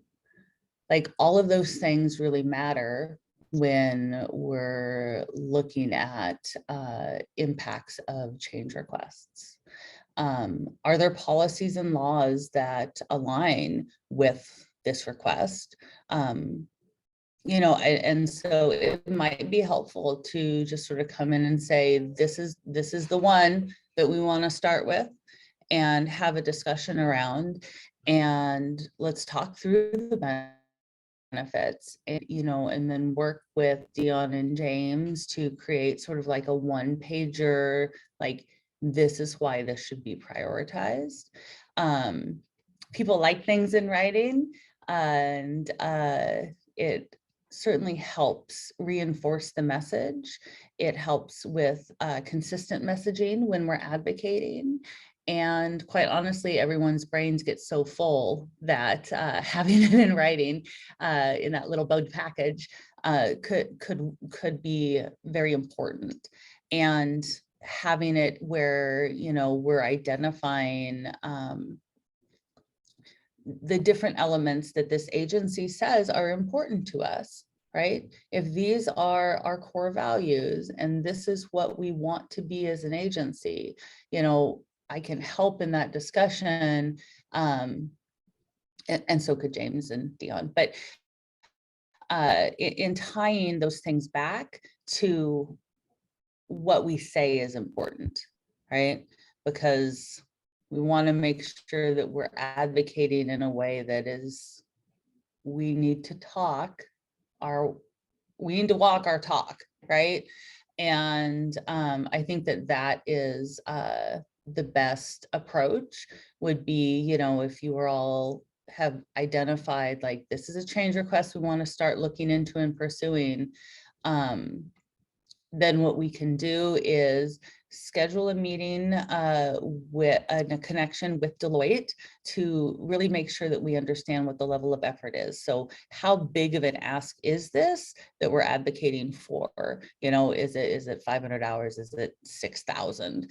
Like, all of those things really matter when we're looking at impacts of change requests. Are there policies and laws that align with this request? And so it might be helpful to just sort of come in and say, this is the one that we want to start with, and have a discussion around, and let's talk through the benefits, and then work with Dion and James to create sort of like a one-pager, like, this is why this should be prioritized. People like things in writing, and it certainly helps reinforce the message. It helps with consistent messaging when we're advocating. And quite honestly, everyone's brains get so full that having it in writing in that little bowed package could be very important. And having it where, we're identifying the different elements that this agency says are important to us, right? If these are our core values and this is what we want to be as an agency, you know, I can help in that discussion. And so could James and Dion, but in tying those things back to what we say is important, right? Because we want to make sure that we're advocating in a way that is, we need to walk our talk, right? And I think that is the best approach would be, you know, if you are all have identified like this is a change request we want to start looking into and pursuing, then what we can do is schedule a meeting with a connection with Deloitte to really make sure that we understand what the level of effort is. So how big of an ask is this that we're advocating for? You know, is it 500 hours? Is it 6,000?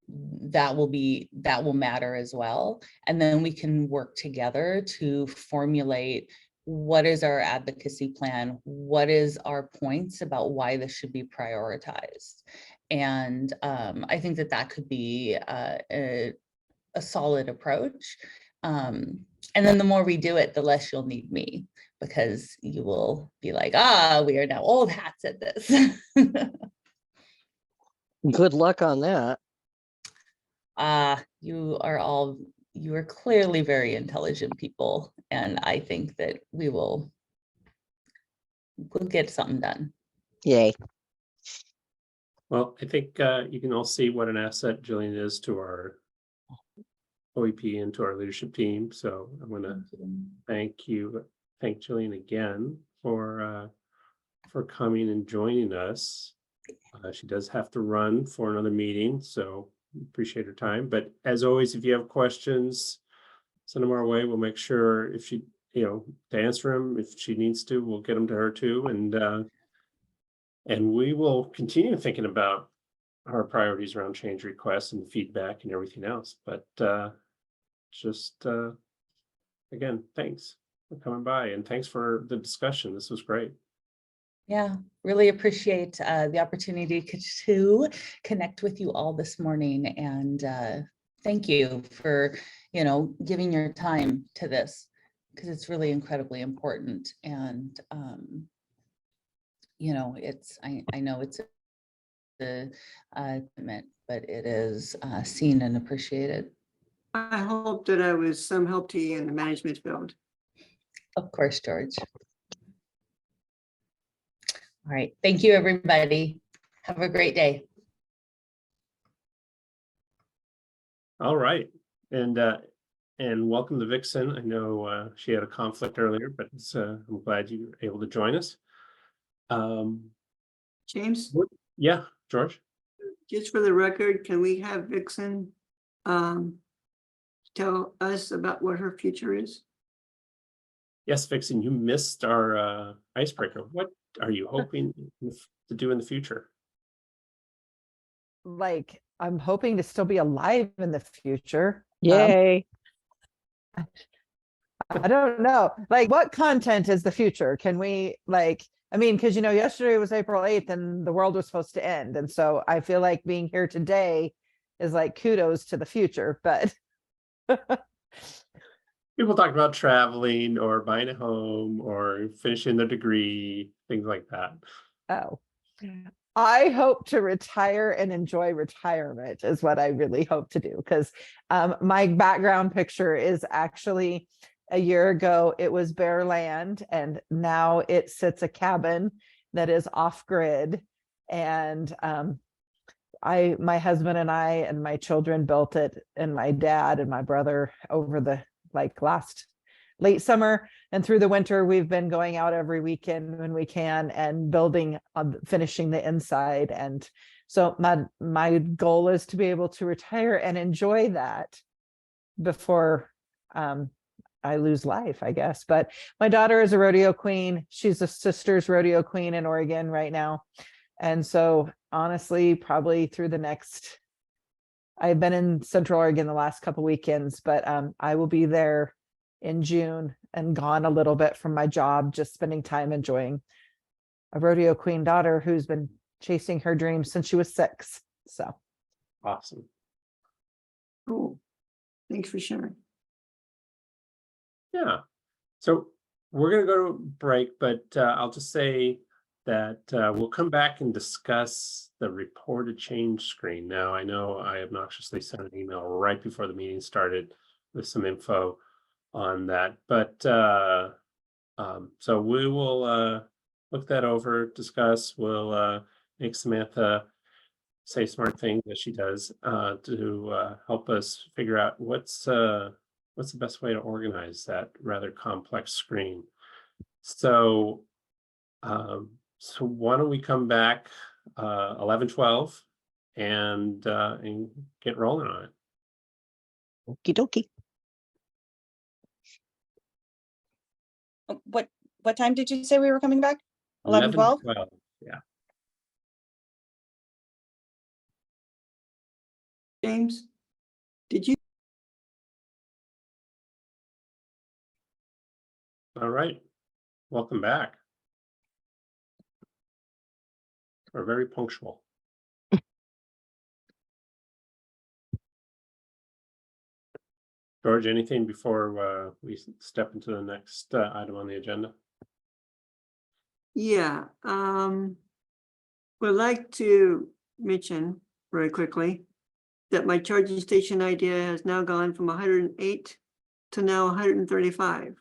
That will matter as well. And then we can work together to formulate what is our advocacy plan? What is our points about why this should be prioritized? And I think that could be a solid approach. And then the more we do it, the less you'll need me, because you will be like, we are now old hats at this. Good luck on that. You are clearly very intelligent people. And I think that we'll get something done. Yay. Well, I think you can all see what an asset Jillian is to our OEP and to our leadership team. So I want to thank Jillian again for coming and joining us. She does have to run for another meeting, so appreciate her time. But as always, if you have questions, send them our way. We'll make sure if she, to answer them. If she needs to, we'll get them to her too. And we will continue thinking about our priorities around change requests and feedback and everything else. But again, thanks for coming by and thanks for the discussion. This was great. Yeah, really appreciate the opportunity to connect with you all this morning. And thank you for, giving your time to this, because it's really incredibly important. And, I know it's a commitment, but it is seen and appreciated. I hope that I was some help to you in the management field. Of course, George. All right. Thank you, everybody. Have a great day. All right. And welcome to Vixen. I know she had a conflict earlier, but I'm glad you were able to join us. James, Yeah, George. just for the record, can we have Vixen tell us about what her future is? Yes, Vixen, you missed our icebreaker. What are you hoping to do in the future? Like, I'm hoping to still be alive in the future. Yay. I don't know. Like, what content is the future? Can we because yesterday was April 8th and the world was supposed to end. And so I feel like being here today is like kudos to the future, but People talk about traveling or buying a home or finishing their degree, things like that. oh. I hope to retire and enjoy retirement is what I really hope to do, because my background picture is actually a year ago, it was bare land, and now it sits a cabin that is off grid. And my husband and I and my children built it, and my dad and my brother over the last late summer and through the winter. We've been going out every weekend when we can and building, finishing the inside. And so my goal is to be able to retire and enjoy that before I lose life, I guess. But my daughter is a rodeo queen. She's a sister's rodeo queen in Oregon right now. And so honestly, probably through the next, I've been in Central Oregon the last couple weekends, but I will be there in June and gone a little bit from my job, just spending time enjoying a rodeo queen daughter who's been chasing her dreams since she was 6. So Awesome. Cool. Thanks for sharing. Yeah. So we're going to go to break, but I'll just say that we'll come back and discuss the reported change screen. Now, I know I obnoxiously sent an email right before the meeting started with some info on that, but so we will look that over, discuss. We'll make Samantha say smart things as she does to help us figure out what's the best way to organize that rather complex screen. So so why don't we come back 11:12 and get rolling on it. Okie dokie. What time did you say we were coming back? 11:12? 11:12, yeah. James, did you? All right, welcome back. We're very punctual. George, anything before we step into the next item on the agenda? Yeah, would like to mention very quickly that my charging station idea has now gone from 108 to now 135.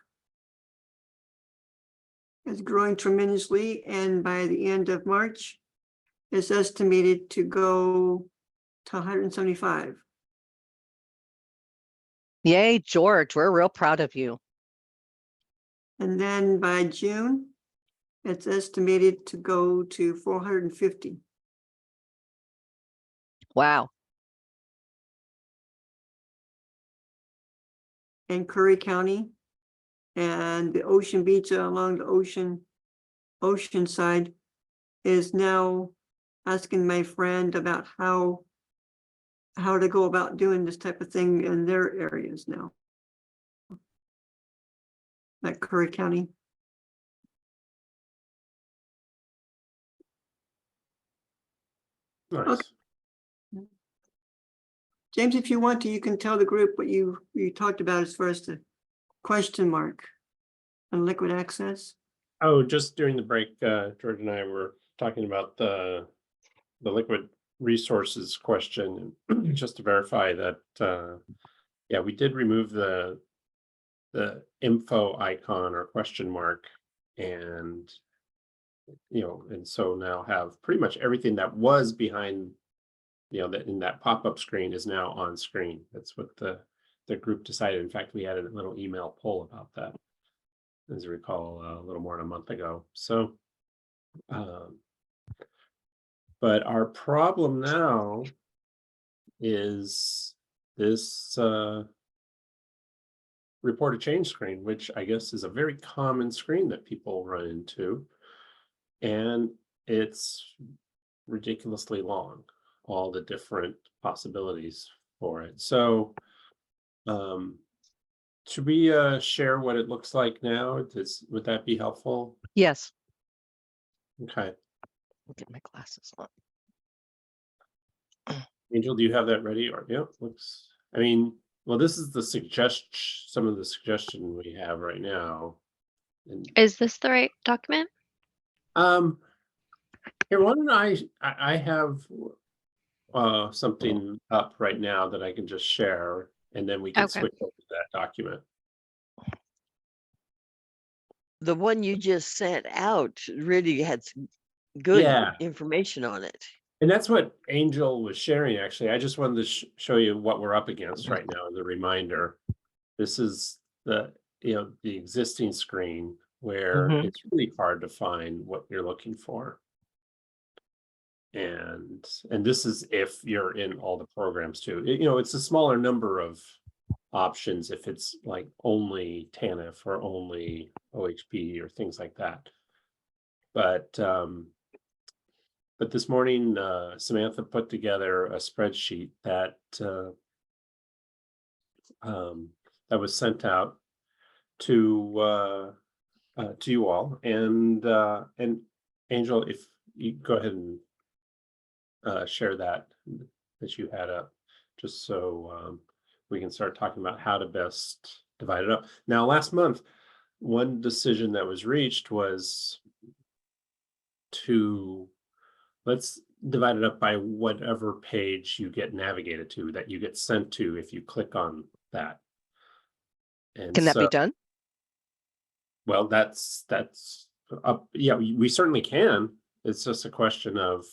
It's growing tremendously, and by the end of March, it's estimated to go to 175. Yay, George, we're real proud of you. And then by June, it's estimated to go to 450. Wow. In Curry County and the Ocean Beach along the ocean side is now asking my friend about how to go about doing this type of thing in their areas now. Like Curry County. Nice. Okay. James, if you want to, you can tell the group what you talked about as far as the question mark on liquid access. Oh, just during the break, George and I were talking about the liquid resources question, just to verify that, yeah, we did remove the info icon or question mark, and and so now have pretty much everything that was behind, that in that pop-up screen is now on screen. That's what the group decided. In fact, we had a little email poll about that, as I recall, a little more than a month ago. So, but our problem now is this reported change screen, which I guess is a very common screen that people run into. And it's ridiculously long, all the different possibilities for it. So should we share what it looks like now? Would that be helpful? Yes. Okay. I'll get my glasses on. Angel, do you have that ready? Or yeah, looks. I mean, well, this is some of the suggestion we have right now. And Is this the right document? here, why don't I have something up right now that I can just share, and then we can Okay. switch over to that document. The one you just sent out really had some good Yeah. information on it. And that's what Angel was sharing, actually. I just wanted to show you what we're up against right now as a reminder. This is the existing screen where Mhm. it's really hard to find what you're looking for. And this is if you're in all the programs too. It's a smaller number of options if it's like only TANF or only OHP or things like that. But this morning, Samantha put together a spreadsheet that that was sent out to you all, and Angel, if you go ahead and share that you had up, just so we can start talking about how to best divide it up. Now, last month, one decision that was reached was to let's divide it up by whatever page you get navigated to, that you get sent to if you click on that. And Can that be so, done? well, that's up. Yeah, we certainly can. It's just a question of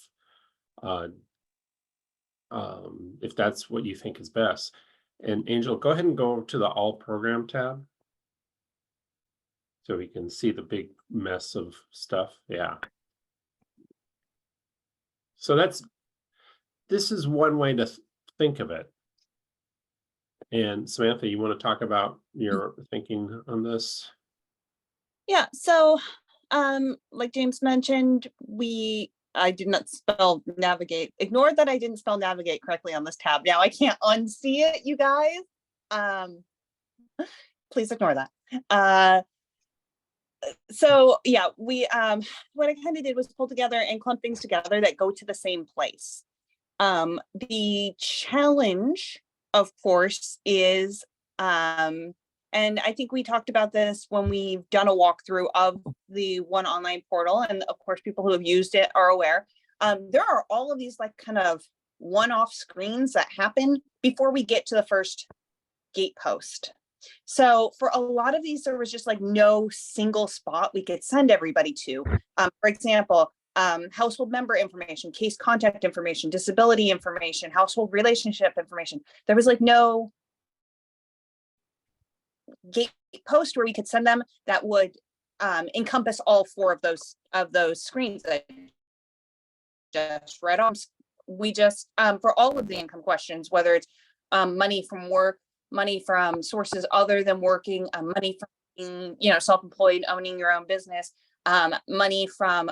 if that's what you think is best. And Angel, go ahead and go to the All Program tab so we can see the big mess of stuff. Yeah. So this is one way to think of it. And Samantha, you want to talk about your thinking on this? Yeah, so like James mentioned, I did not spell navigate. Ignore that I didn't spell navigate correctly on this tab. Now I can't unsee it, you guys. Please ignore that. So yeah, we what I kind of did was pull together and clump things together that go to the same place. The challenge, of course, is and I think we talked about this when we've done a walkthrough of the ONE online portal, and of course people who have used it are aware. There are all of these like kind of one-off screens that happen before we get to the first gate post. So for a lot of these, there was just like no single spot we could send everybody to. For example, household member information, case contact information, disability information, household relationship information. There was like no gate post where we could send them that would encompass all four of those screens that I just read on. We just for all of the income questions, whether it's money from work, money from sources other than working, money from self-employed, owning your own business, money from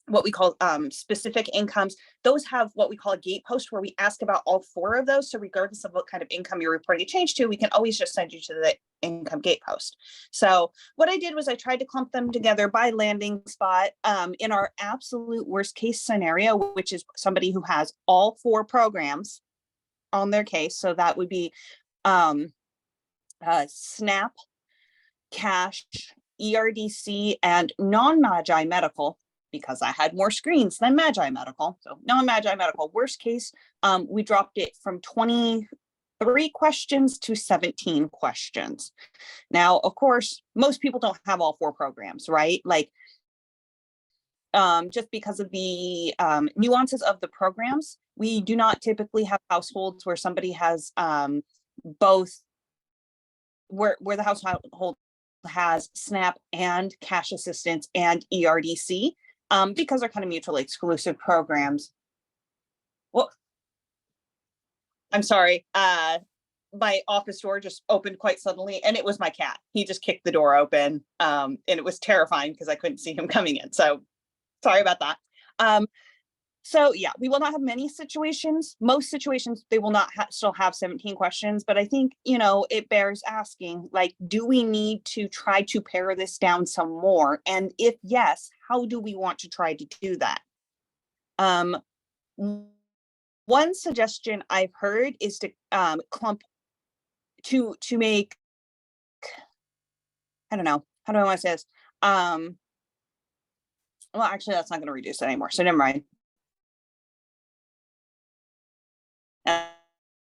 what we call specific incomes. Those have what we call a gate post where we ask about all four of those. So regardless of what kind of income you're reporting a change to, we can always just send you to the income gate post. So what I did was I tried to clump them together by landing spot. In our absolute worst case scenario, which is somebody who has all four programs on their case. So that would be SNAP, cash, ERDC, and non-Magi medical, because I had more screens than Magi medical. So non-Magi medical, worst case, we dropped it from 23 questions to 17 questions. Now, of course, most people don't have all four programs, right? Like, just because of the nuances of the programs, we do not typically have households where somebody has both, where the household has SNAP and cash assistance and ERDC, because they're kind of mutually exclusive programs. Well, I'm sorry. My office door just opened quite suddenly, and it was my cat. He just kicked the door open, and it was terrifying because I couldn't see him coming in. So sorry about that. So yeah, we will not have many situations. Most situations, they will not still have 17 questions, but I think, it bears asking, like, do we need to try to pare this down some more? And if yes, how do we want to try to do that? One suggestion I've heard is to clump to make, I don't know, how do I want to say this? Well, actually, that's not going to reduce it anymore. So never mind.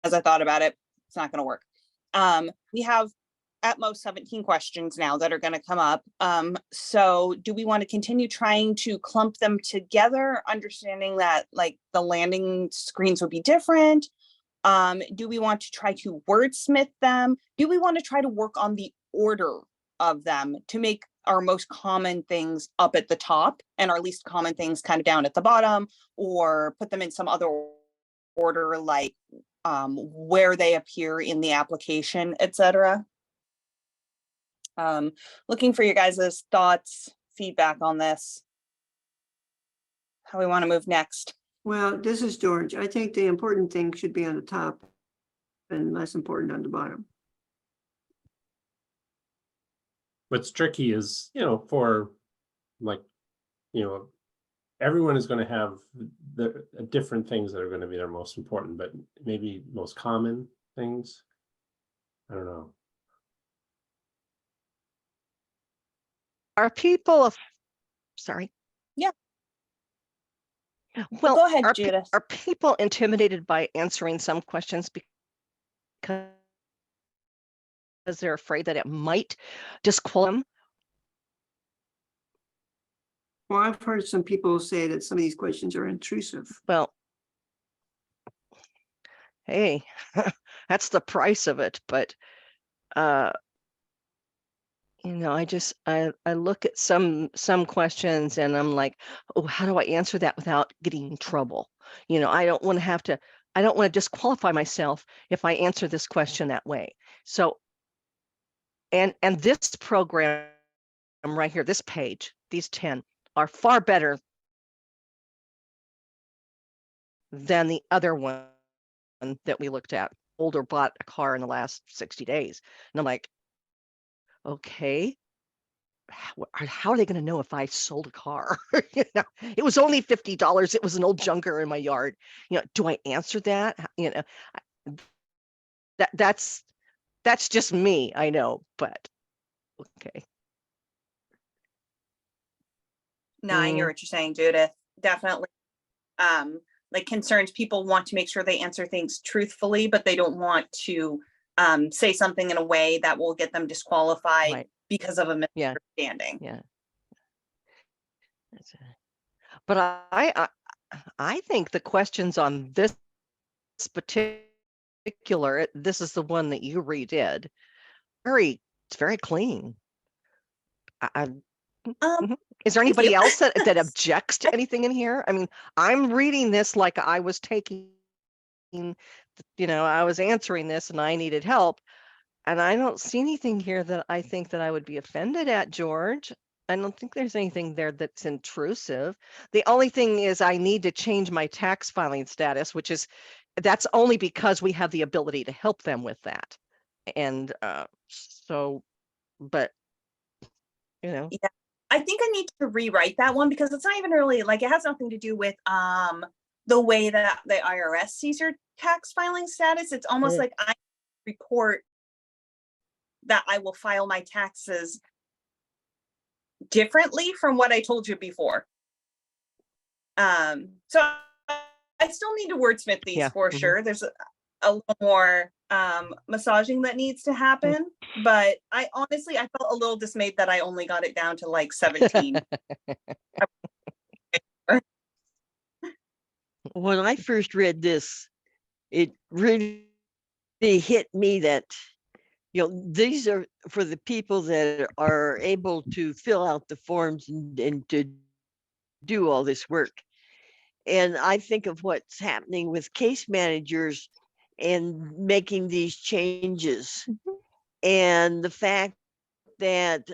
As I thought about it, it's not going to work. We have at most 17 questions now that are going to come up. So do we want to continue trying to clump them together, understanding that like the landing screens would be different? Do we want to try to wordsmith them? Do we want to try to work on the order of them to make our most common things up at the top and our least common things kind of down at the bottom, or put them in some other order, like where they appear in the application, etc. Looking for your guys' thoughts, feedback on this, how we want to move next. Well, this is George. I think the important thing should be on the top and less important on the bottom. what's tricky is, for like, everyone is going to have the different things that are going to be their most important, but maybe most common things. I don't know. Are people, sorry. Yeah. Well, Go ahead, are, Judith. are people intimidated by answering some questions because they're afraid that it might disqualify them? Well, I've heard some people say that some of these questions are intrusive. Well, hey, that's the price of it. But, I look at some questions and I'm like, oh, how do I answer that without getting in trouble? I don't want to disqualify myself if I answer this question that way. So, and this program right here, this page, these 10 are far better than the other one that we looked at, older bought a car in the last 60 days. And I'm like, okay, how are they going to know if I sold a car? It was only $50. It was an old junker in my yard. Do I answer that? That's just me. I know, but okay. No, I hear what you're saying, Judith. Definitely. Like concerns, people want to make sure they answer things truthfully, but they don't want to say something in a way that will get them disqualified Right. because of a Yeah. misunderstanding. Yeah. But I think the questions on this particular, this is the one that you redid. It's very clean. Is there anybody else that objects to anything in here? I mean, I'm reading this like I was taking, I was answering this and I needed help. And I don't see anything here that I think that I would be offended at, George. I don't think there's anything there that's intrusive. The only thing is I need to change my tax filing status, that's only because we have the ability to help them with that. And but Yeah, I think I need to rewrite that one because it's not even really like it has nothing to do with the way that the IRS sees your tax filing status. It's almost like I report that I will file my taxes differently from what I told you before. So I still need to wordsmith these for sure. There's a little more massaging that needs to happen, but I honestly felt a little dismayed that I only got it down to like 17. When I first read this, it really hit me that these are for the people that are able to fill out the forms and to do all this work. And I think of what's happening with case managers and making these changes, and the fact that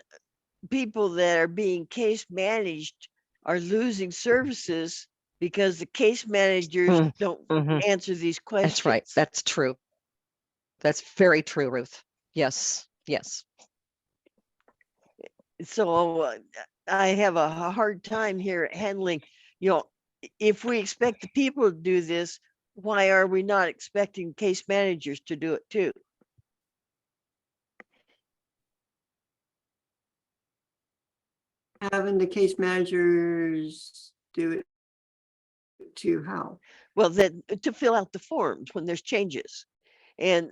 people that are being case managed are losing services because the case managers don't answer these questions. That's right. That's true. That's very true, Ruth. Yes. Yes. So I have a hard time here handling, if we expect the people to do this, why are we not expecting case managers to do it too? Having the case managers do it to how? Well, to fill out the forms when there's changes. And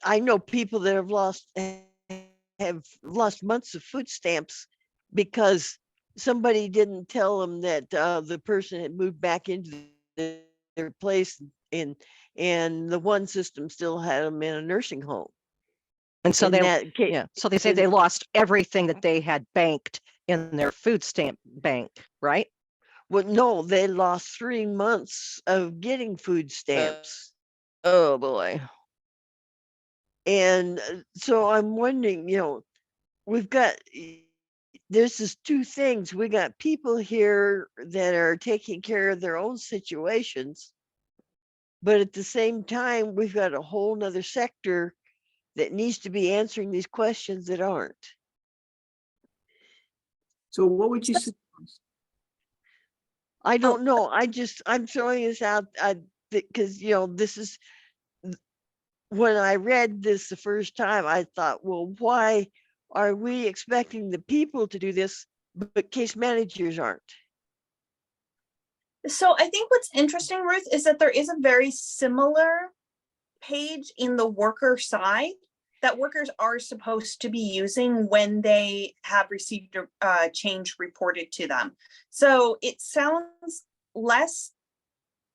I know people that have lost months of food stamps because somebody didn't tell them that the person had moved back into their place and the one system still had them in a nursing home. And so so they say they lost everything that they had banked in their food stamp bank, right? Well, no, they lost 3 months of getting food stamps. Oh boy. And so I'm wondering, there's just two things. We got people here that are taking care of their own situations, but at the same time, we've got a whole nother sector that needs to be answering these questions that aren't. So what would you suggest? I don't know. I'm throwing this out, because, this is, when I read this the first time, I thought, well, why are we expecting the people to do this, but case managers aren't? So I think what's interesting, Ruth, is that there is a very similar page in the worker side that workers are supposed to be using when they have received a change reported to them. So it sounds less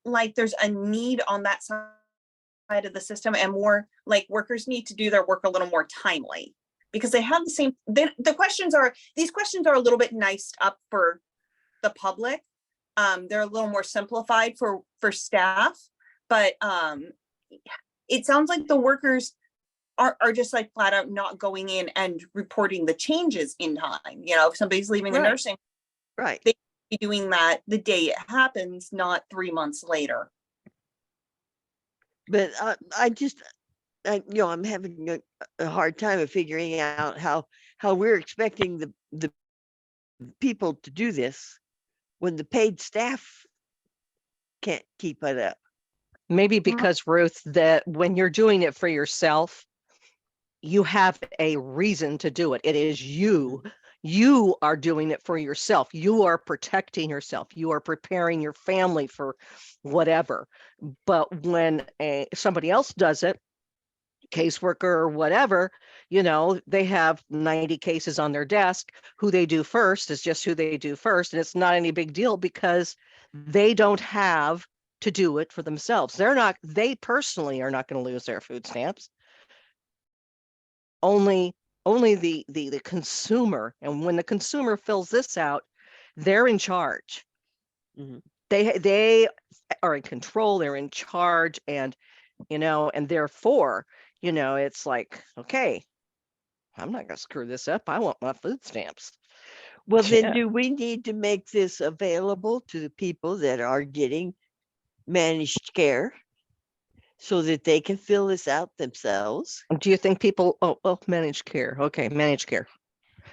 like there's a need on that side of the system and more like workers need to do their work a little more timely because they have the same, these questions are a little bit niced up for the public. They're a little more simplified for staff, but it sounds like the workers are just like flat out not going in and reporting the changes in time. If somebody's leaving the Right. nursing, Right. they be doing that the day it happens, not 3 months later. But I'm having a hard time of figuring out how we're expecting the people to do this when the paid staff can't keep it up. Maybe because, Ruth, that when you're doing it for yourself, you have a reason to do it. It is you. You are doing it for yourself. You are protecting yourself. You are preparing your family for whatever. But when somebody else does it, caseworker or whatever, they have 90 cases on their desk. Who they do first is just who they do first. And it's not any big deal because they don't have to do it for themselves. They personally are not going to lose their food stamps. Only the consumer. And when the consumer fills this out, they're in charge. Mhm. They are in control, they're in charge, and and therefore, it's like, okay, I'm not gonna screw this up. I want my food stamps. Well, then Yeah. do we need to make this available to the people that are getting managed care so that they can fill this out themselves? Do you think people, managed care? Okay, managed care.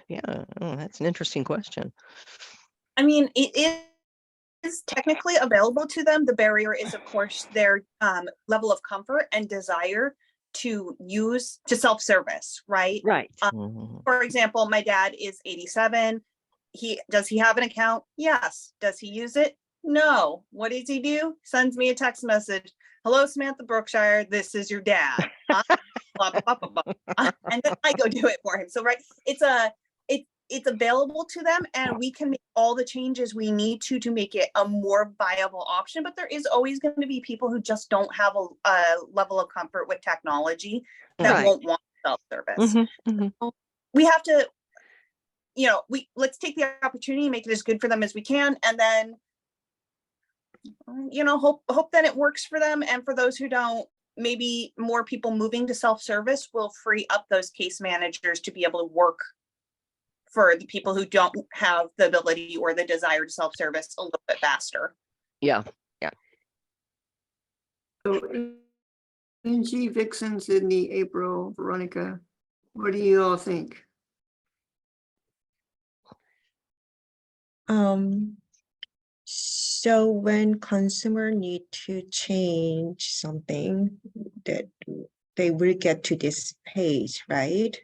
Yeah, that's an interesting question. I mean, it is technically available to them. The barrier is, of course, their level of comfort and desire to self-service, right? Right. For example, my dad is 87. Does he have an account? Yes. Does he use it? No. What does he do? Sends me a text message. Hello, Samantha Brookshire. This is your dad. Blah, blah, blah, blah, blah. And then I go do it for him. So, right, it's available to them, and we can make all the changes we need to make it a more viable option. But there is always going to be people who just don't have a level of comfort with technology that Right. won't want self-service. So we have to, let's take the opportunity and make it as good for them as we can, and then hope that it works for them. And for those who don't, maybe more people moving to self-service will free up those case managers to be able to work for the people who don't have the ability or the desire to self-service a little bit faster. Yeah. So Angie, Vixen, Sydney, April, Veronica, what do you all think? So when consumer need to change something, that they will get to this page, right?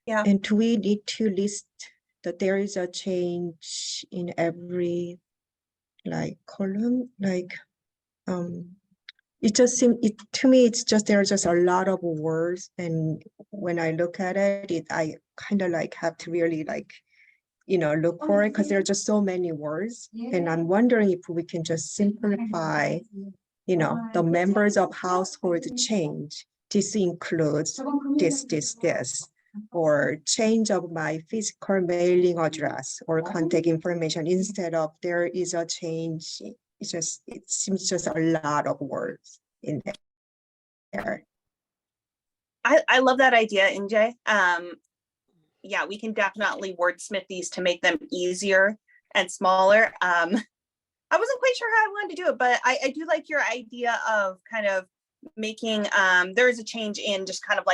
Yeah. And do we need to list that there is a change in every column? It just seems, to me, it's just, there's just a lot of words. And when I look at it, I kind of have to really look for it because there are just so many words. And I'm wondering if we can just simplify, the members of household change. This includes this, or change of my physical mailing address or contact information, instead of there is a change. It seems just a lot of words in there. I love that idea, NJ. Yeah, we can definitely wordsmith these to make them easier and smaller. I wasn't quite sure how I wanted to do it, but I do like your idea of kind of making, there is a change in just kind of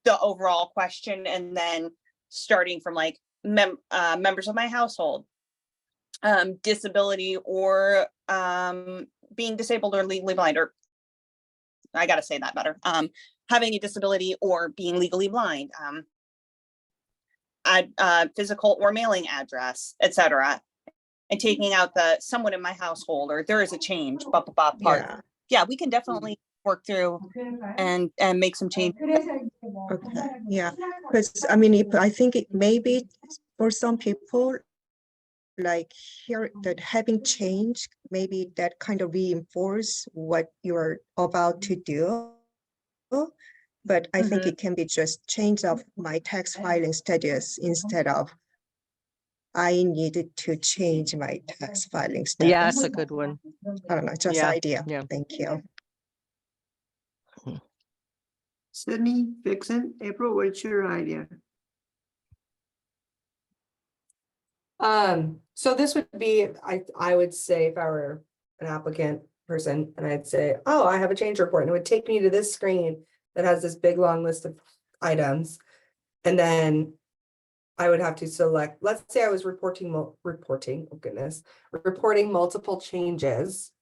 the overall question, and then starting from members of my household, disability, or being disabled or legally blind, or I gotta say that better, having a disability or being legally blind, physical or mailing address, etc. And taking out the someone in my household, or there is a change, part. Yeah. Yeah, we can definitely work through and make some changes. Okay, yeah, because I mean, if I think it maybe for some people, like here that having change, maybe that kind of reinforce what you're about to do. But I think it can be just change of my tax filing status instead of I needed to change my tax filing status. Yeah, that's a good one. I don't know, just Yeah, idea. yeah. Thank you. Sydney, Vixen, April, what's your idea? So this would be, I would say if I were an applicant person and I'd say, oh, I have a change report, and it would take me to this screen that has this big long list of items. And then I would have to select, let's say I was reporting, oh goodness, reporting multiple changes.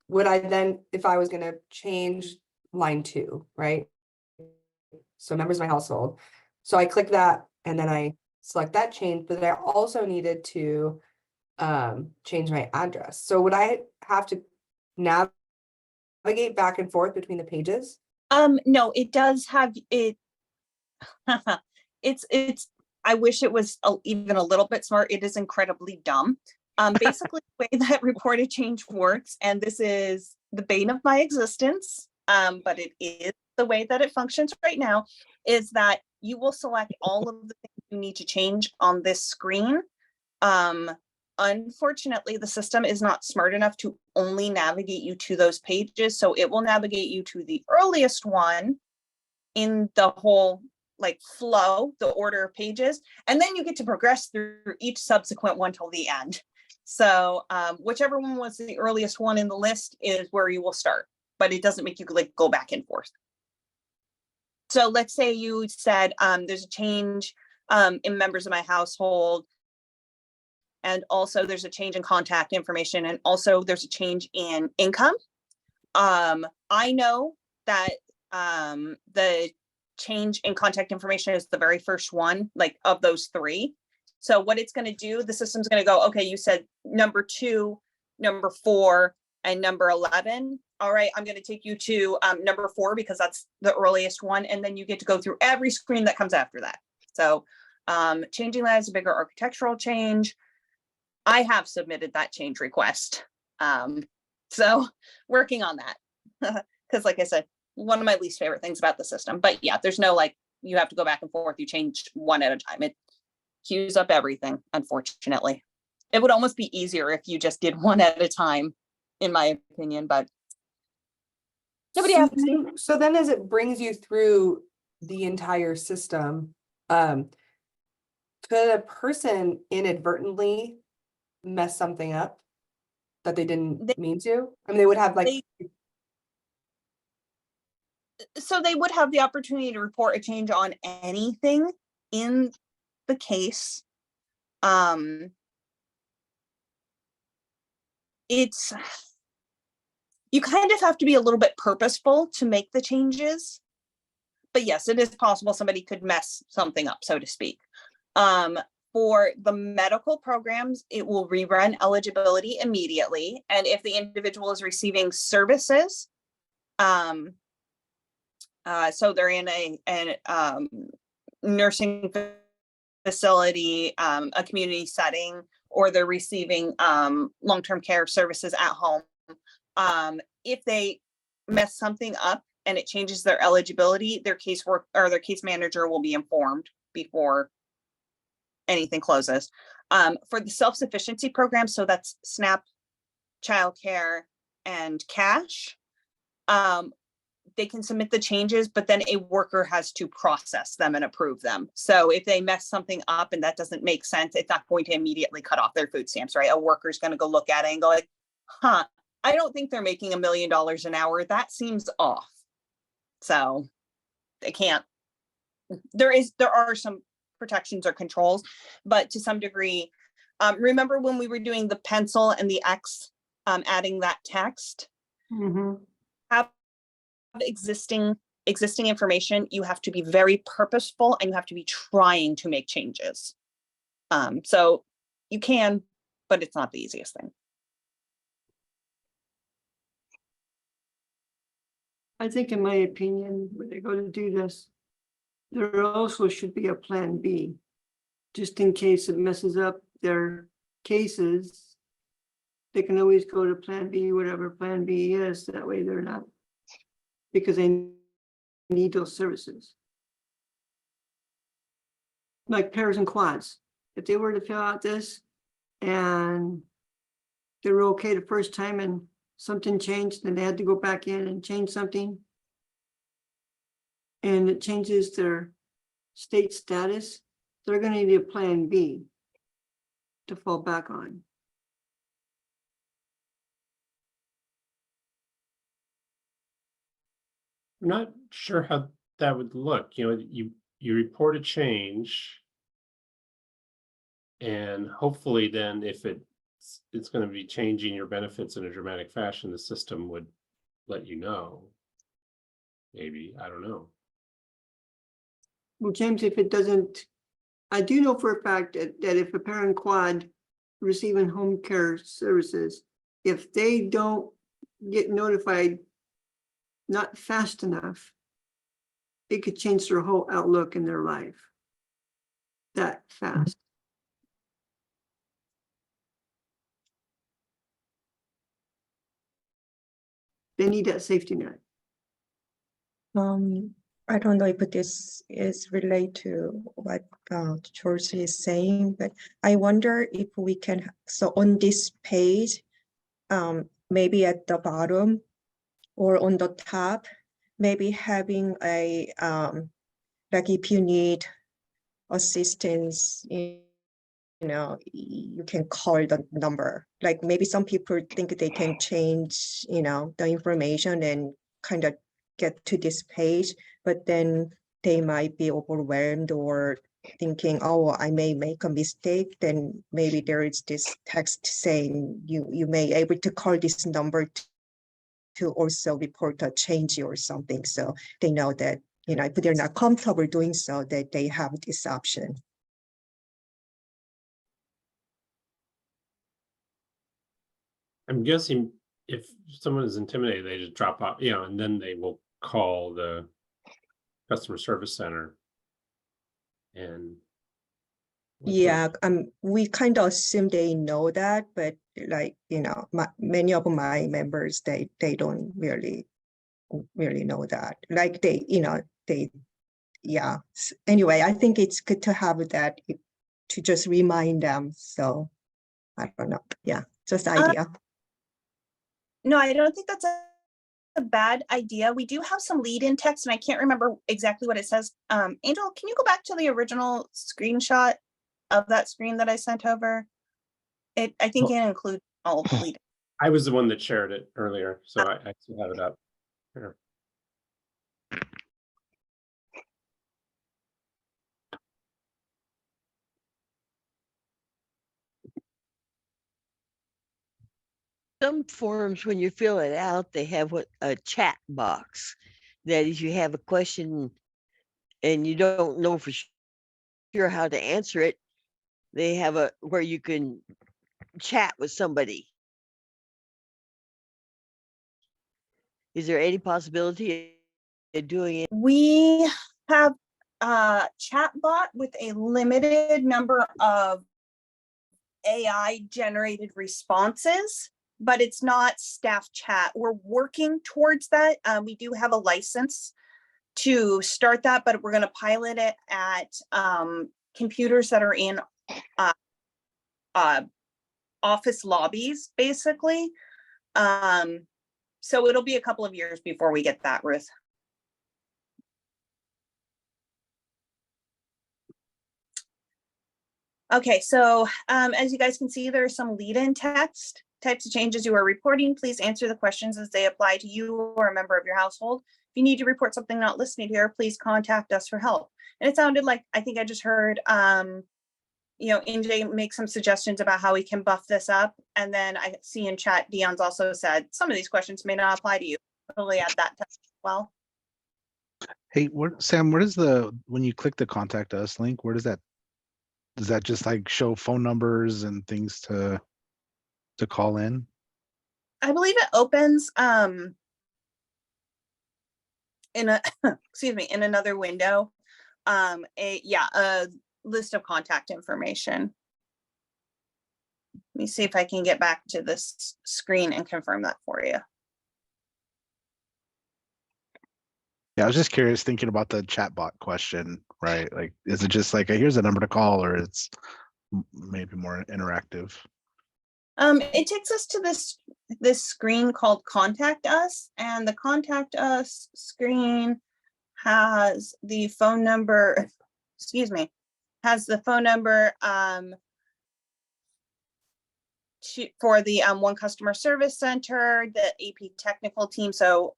Would I then, if I was gonna change line 2, right? So members of my household. So I click that and then I select that change, but I also needed to change my address. So would I have to navigate back and forth between the pages? No, it does have it. It's I wish it was even a little bit smart. It is incredibly dumb. Basically the way that reported change works, and this is the bane of my existence, but it is the way that it functions right now, is that you will select all of the things you need to change on this screen. Unfortunately, the system is not smart enough to only navigate you to those pages, so it will navigate you to the earliest one in the whole like flow, the order of pages, and then you get to progress through each subsequent one till the end. So whichever one was the earliest one in the list is where you will start, but it doesn't make you like go back and forth. So let's say you said there's a change in members of my household, and also there's a change in contact information, and also there's a change in income. I know that the change in contact information is the very first one, like of those 3. So what it's going to do, the system's going to go, okay, you said number 2, number 4, and number 11. All right, I'm going to take you to number 4 because that's the earliest one. And then you get to go through every screen that comes after that. So changing that is a bigger architectural change. I have submitted that change request. So working on that. Because like I said, one of my least favorite things about the system. But yeah, there's no like, you have to go back and forth. You change one at a time. It queues up everything, unfortunately. It would almost be easier if you just did one at a time, in my opinion, but nobody asked me. So then as it brings you through the entire system, could a person inadvertently mess something up that they didn't mean to? I mean, they would have like... So they would have the opportunity to report a change on anything in the case. It's, you kind of have to be a little bit purposeful to make the changes. But yes, it is possible somebody could mess something up, so to speak. For the medical programs, it will rerun eligibility immediately. And if the individual is receiving services, so they're in a nursing facility, a community setting, or they're receiving long-term care services at home. If they mess something up and it changes their eligibility, their casework or their case manager will be informed before anything closes. For the self-sufficiency program, so that's SNAP, childcare, and cash, they can submit the changes, but then a worker has to process them and approve them. So if they mess something up and that doesn't make sense, it's not going to immediately cut off their food stamps, right? A worker's going to go look at it and go like, huh, I don't think they're making $1 million an hour. That seems off. So they can't, there are some protections or controls, but to some degree, remember when we were doing the pencil and the X, adding that text? Mhm. Have existing information, you have to be very purposeful and you have to be trying to make changes. So you can, but it's not the easiest thing. I think, in my opinion, when they go to do this, there also should be a plan B, just in case it messes up their cases. They can always go to plan B, whatever plan B is, that way they're not, because they need those services. Like pairs and quads, if they were to fill out this and they were okay the first time and something changed, then they had to go back in and change something, and it changes their state status, they're gonna need a plan B to fall back on. I'm not sure how that would look. You know, you report a change, and hopefully then if it's going to be changing your benefits in a dramatic fashion, the system would let you know. Maybe, I don't know. Well, James, if it doesn't, I do know for a fact that if a parent quad receiving home care services, if they don't get notified not fast enough, it could change their whole outlook in their life that fast. They need that safety net. I don't know if this is related to what George is saying, but I wonder if we can, so on this page, maybe at the bottom or on the top, maybe having a, like if you need assistance, you know, you can call the number. Like maybe some people think they can change, you know, the information and kind of get to this page, but then they might be overwhelmed or thinking, oh, I may make a mistake. Then maybe there is this text saying you may able to call this number to also report a change or something. So they know that, you know, if they're not comfortable doing so, that they have this option. I'm guessing if someone is intimidated, they just drop off, you know, and then they will call the customer service center. And Yeah, we kind of assume they know that, but like, you know, many of my members, they don't really know that. Like they, you know, yeah. Anyway, I think it's good to have that to just remind them. So I don't know. Yeah, just idea. No, I don't think that's a bad idea. We do have some lead-in text, and I can't remember exactly what it says. Angel, can you go back to the original screenshot of that screen that I sent over? I think it includes all of the lead. I was the one that shared it earlier, so I still have it up here. Some forms, when you fill it out, they have a chat box that if you have a question and you don't know for sure how to answer it, they have where you can chat with somebody. Is there any possibility of doing it? We have a chatbot with a limited number of AI generated responses, but it's not staff chat. We're working towards that. We do have a license to start that, but we're going to pilot it at computers that are in office lobbies, basically. So it'll be a couple of years before we get that, Ruth. Okay, so as you guys can see, there's some lead-in text. Types of changes you are reporting. Please answer the questions as they apply to you or a member of your household. you need to report something not listed here, please contact us for help. And it sounded like, I think I just heard, NJ make some suggestions about how we can buff this up. And then I see in chat, Dion's also said, some of these questions may not apply to you. Totally add that as well. Hey, Sam, when you click the contact us link, where does that just like show phone numbers and things to call in? I believe it opens in a excuse me, in another window, a list of contact information. Let me see if I can get back to this screen and confirm that for you. Yeah, I was just curious, thinking about the chatbot question, right? Like, is it just like, here's a number to call, or it's maybe more interactive? It takes us to this screen called Contact Us, and the Contact Us screen has the phone number, excuse me, has the phone number for the One Customer Service Center, the AP technical team. So,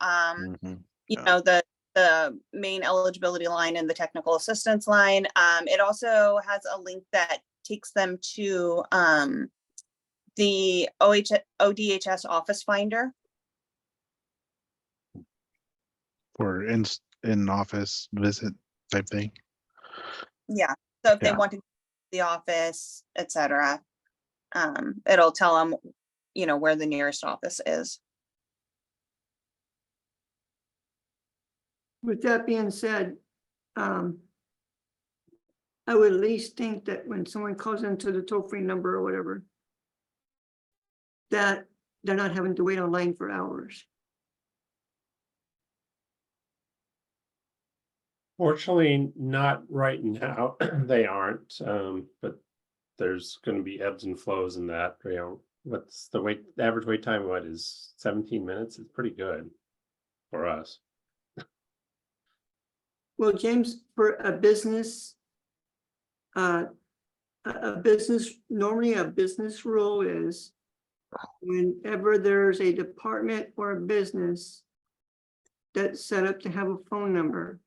the main eligibility line and the technical assistance line. It also has a link that takes them to the ODHS Office Finder. For in-office visit type thing? Yeah, so if they Yeah. want to go to the office, etc., it'll tell them, where the nearest office is. With that being said, I would at least think that when someone calls into the toll-free number or whatever, that they're not having to wait online for hours. Fortunately, not right now. They aren't, but there's going to be ebbs and flows in that. What's the average wait time? What is 17 minutes? It's pretty good for us. Well, James, for a business, normally a business rule is whenever there's a department or a business that's set up to have a phone number,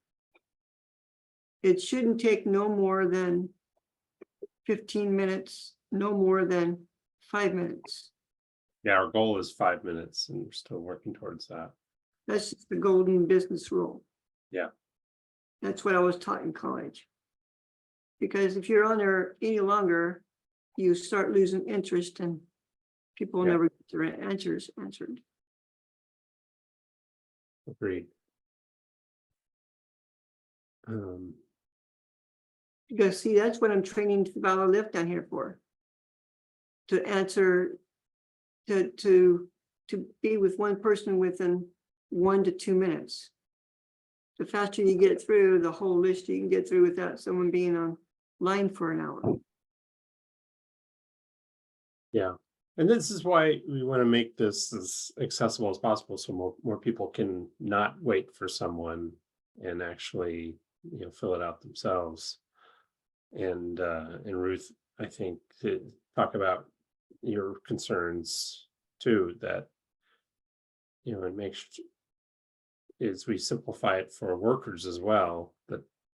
it shouldn't take no more than 15 minutes, no more than 5 minutes. Yeah, our goal is 5 minutes, and we're still working towards that. That's just the golden business rule. Yeah. That's what I was taught in college. Because if you're on there any longer, you start losing interest and people Yeah. never get their answers answered. Agreed. Because see, that's what I'm training Valor Lift down here for. To answer, to be with one person within 1 to 2 minutes. The faster you get through the whole list, you can get through without someone being on line for an hour. Yeah, and this is why we want to make this as accessible as possible, so more people can not wait for someone and actually, fill it out themselves. And Ruth, I think, to talk about your concerns too, that it makes, as we simplify it for workers as well,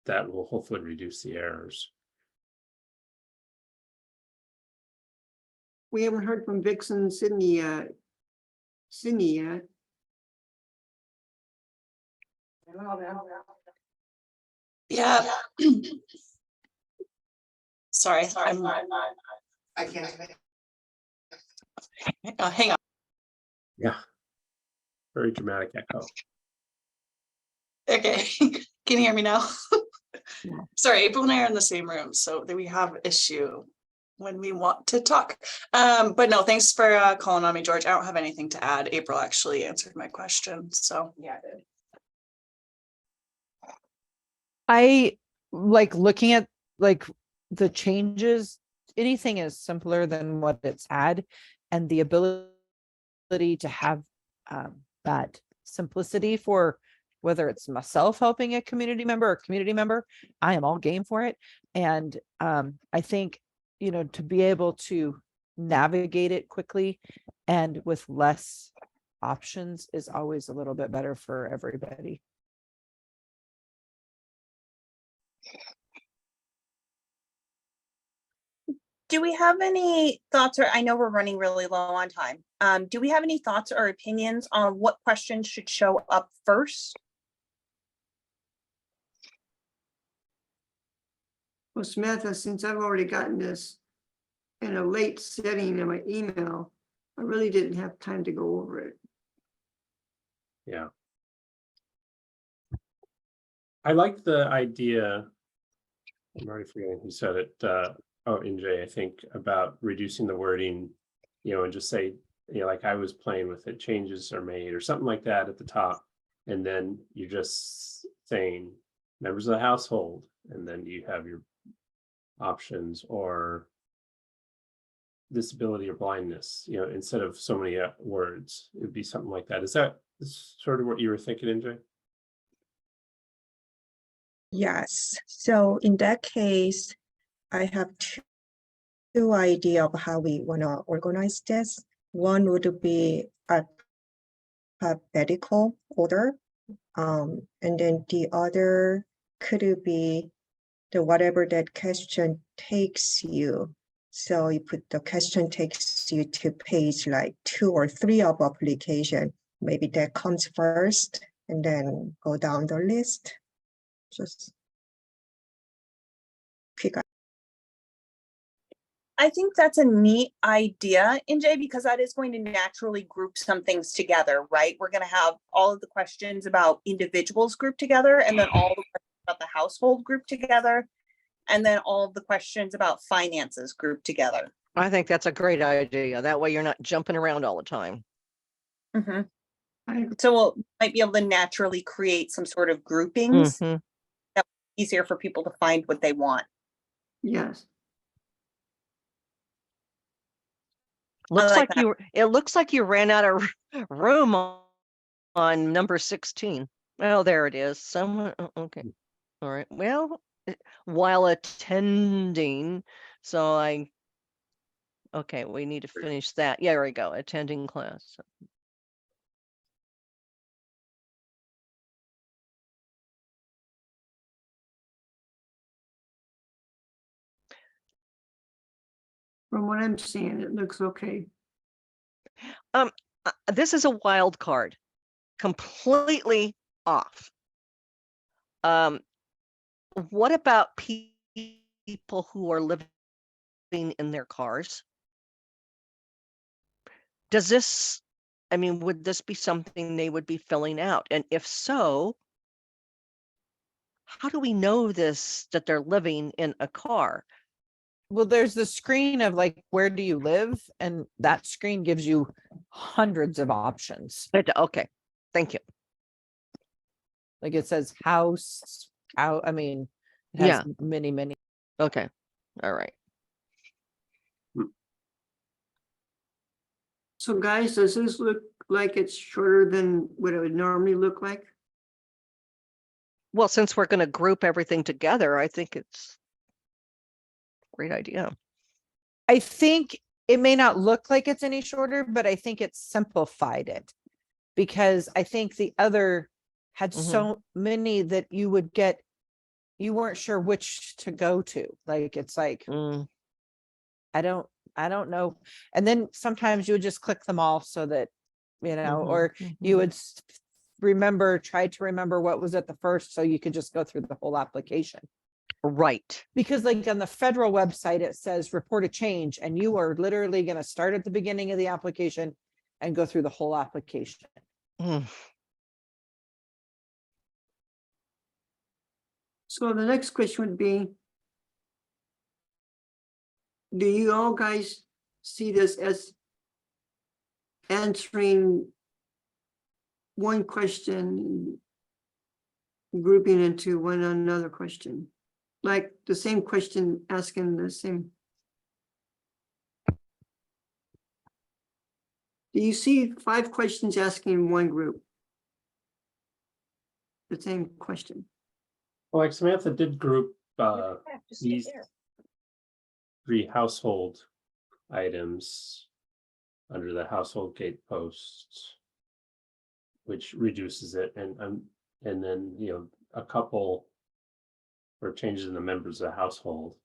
that will hopefully reduce the errors. We haven't heard from Vixen Sydney yet. Yeah. Sorry, I can't. Hang on. Yeah. Very dramatic echo. Okay, can you hear me now? Sorry, April and I are in the same room, so that we have issue when we want to talk. But no, thanks for calling on me, George. I don't have anything to add. April actually answered my question, so. Yeah, I did. I like looking at like the changes. Anything is simpler than what it's had, and the ability to have that simplicity for whether it's myself helping a community member or community member, I am all game for it. And I think, to be able to navigate it quickly and with less options is always a little bit better for everybody. Do we have any thoughts, or I know we're running really low on time. Do we have any thoughts or opinions on what questions should show up first? Well, Samantha, since I've already gotten this in a late setting in my email, I really didn't have time to go over it. Yeah. I like the idea. I'm already forgetting who said it. NJ, I think, about reducing the wording, and just say, like I was playing with it, changes are made or something like that at the top. And then you're just saying members of the household, and then you have your options or disability or blindness, instead of so many words. It'd be something like that. Is that sort of what you were thinking, NJ? Yes, so in that case, I have two ideas of how we want to organize this. One would be alphabetical order, and then the other could be the whatever that question takes you. So you put the question takes you to page like 2 or 3 of application. Maybe that comes first and then go down the list. Just pick up. I think that's a neat idea, NJ, because that is going to naturally group some things together, right? We're going to have all of the questions about individuals grouped together, and then all the questions about the household grouped together, and then all of the questions about finances grouped together. I think that's a great idea. That way you're not jumping around all the time. So we'll might be able to naturally create some sort of groupings Mhm. that easier for people to find what they want. Yes. Looks like like it looks like you ran out of room on number 16. Oh, there it is. Someone, okay. All right. Well, while attending, so okay, we need to finish that. Yeah, there we go. Attending class. From what I'm seeing, it looks okay. This is a wild card, completely off. What about people who are living in their cars? Does this, would this be something they would be filling out? And if so, how do we know that they're living in a car? Well, there's the screen of like, where do you live? And that screen gives you hundreds of options. Okay, thank you. Like it says house, it has Yeah. many. Okay, all right. So guys, does this look like it's shorter than what it would normally look like? Well, since we're going to group everything together, I think it's a great idea. I think it may not look like it's any shorter, but I think it's simplified it. Because I think the other had so many that you weren't sure which to go to. Like, it's like, I don't know. And then sometimes you would just click them all so that, or you would try to remember what was at the first, so you could just go through the whole application. Right. Because like on the federal website, it says report a change, and you are literally going to start at the beginning of the application and go through the whole application. So the next question would be, do you all guys see this as answering one question, grouping into one another question? Like the same question, asking the same. Do you see 5 questions asking one group? The same question. Well, like Samantha did group these 3 household items under the household gate posts, which reduces it, and then a couple for changes in the members of the household.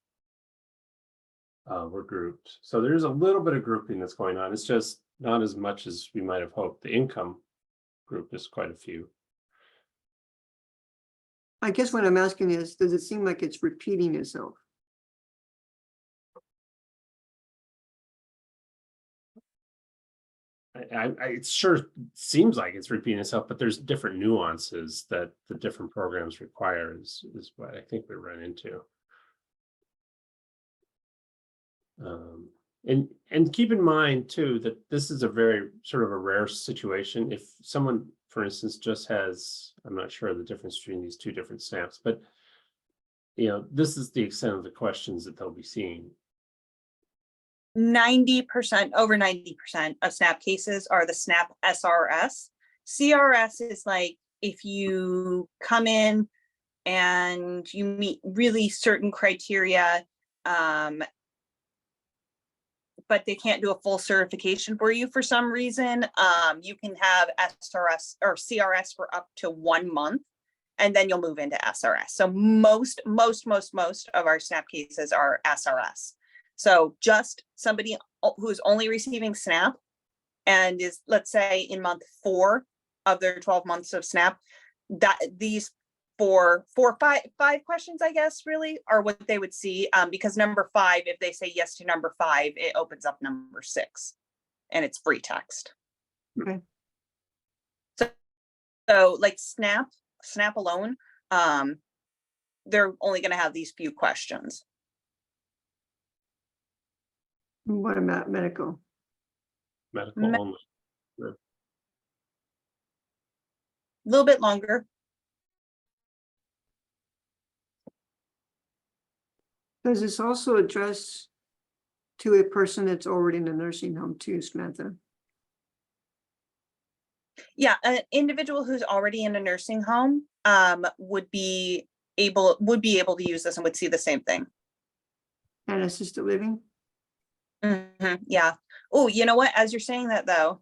were grouped. So there's a little bit of grouping that's going on. It's just not as much as we might have hoped. The income group is quite a few. I guess what I'm asking is, does it seem like it's repeating itself? It sure seems like it's repeating itself, but there's different nuances that the different programs require is what I think we run into. And keep in mind too, that this is a very sort of a rare situation. If someone, for instance, just has, I'm not sure the difference between these two different SNAPs, but this is the extent of the questions that they'll be seeing. 90%, over 90% of SNAP cases are the SNAP SRS. CRS is like if you come in and you meet really certain criteria, but they can't do a full certification for you for some reason. You can have SRS or CRS for up to 1 month, and then you'll move into SRS. So most of our SNAP cases are SRS. So just somebody who's only receiving SNAP and is, let's say, in month 4 of their 12 months of SNAP, that these five questions, I guess, really are what they would see. Because number 5, if they say yes to number 5, it opens up number 6, and it's free text. Okay. So like SNAP alone, they're only going to have these few questions. What about medical? Medical only. A little bit longer. Does this also address to a person that's already in a nursing home too, Samantha? Yeah, an individual who's already in a nursing home would be able to use this and would see the same thing. And assisted living? Yeah. Oh, you know what? As you're saying that though,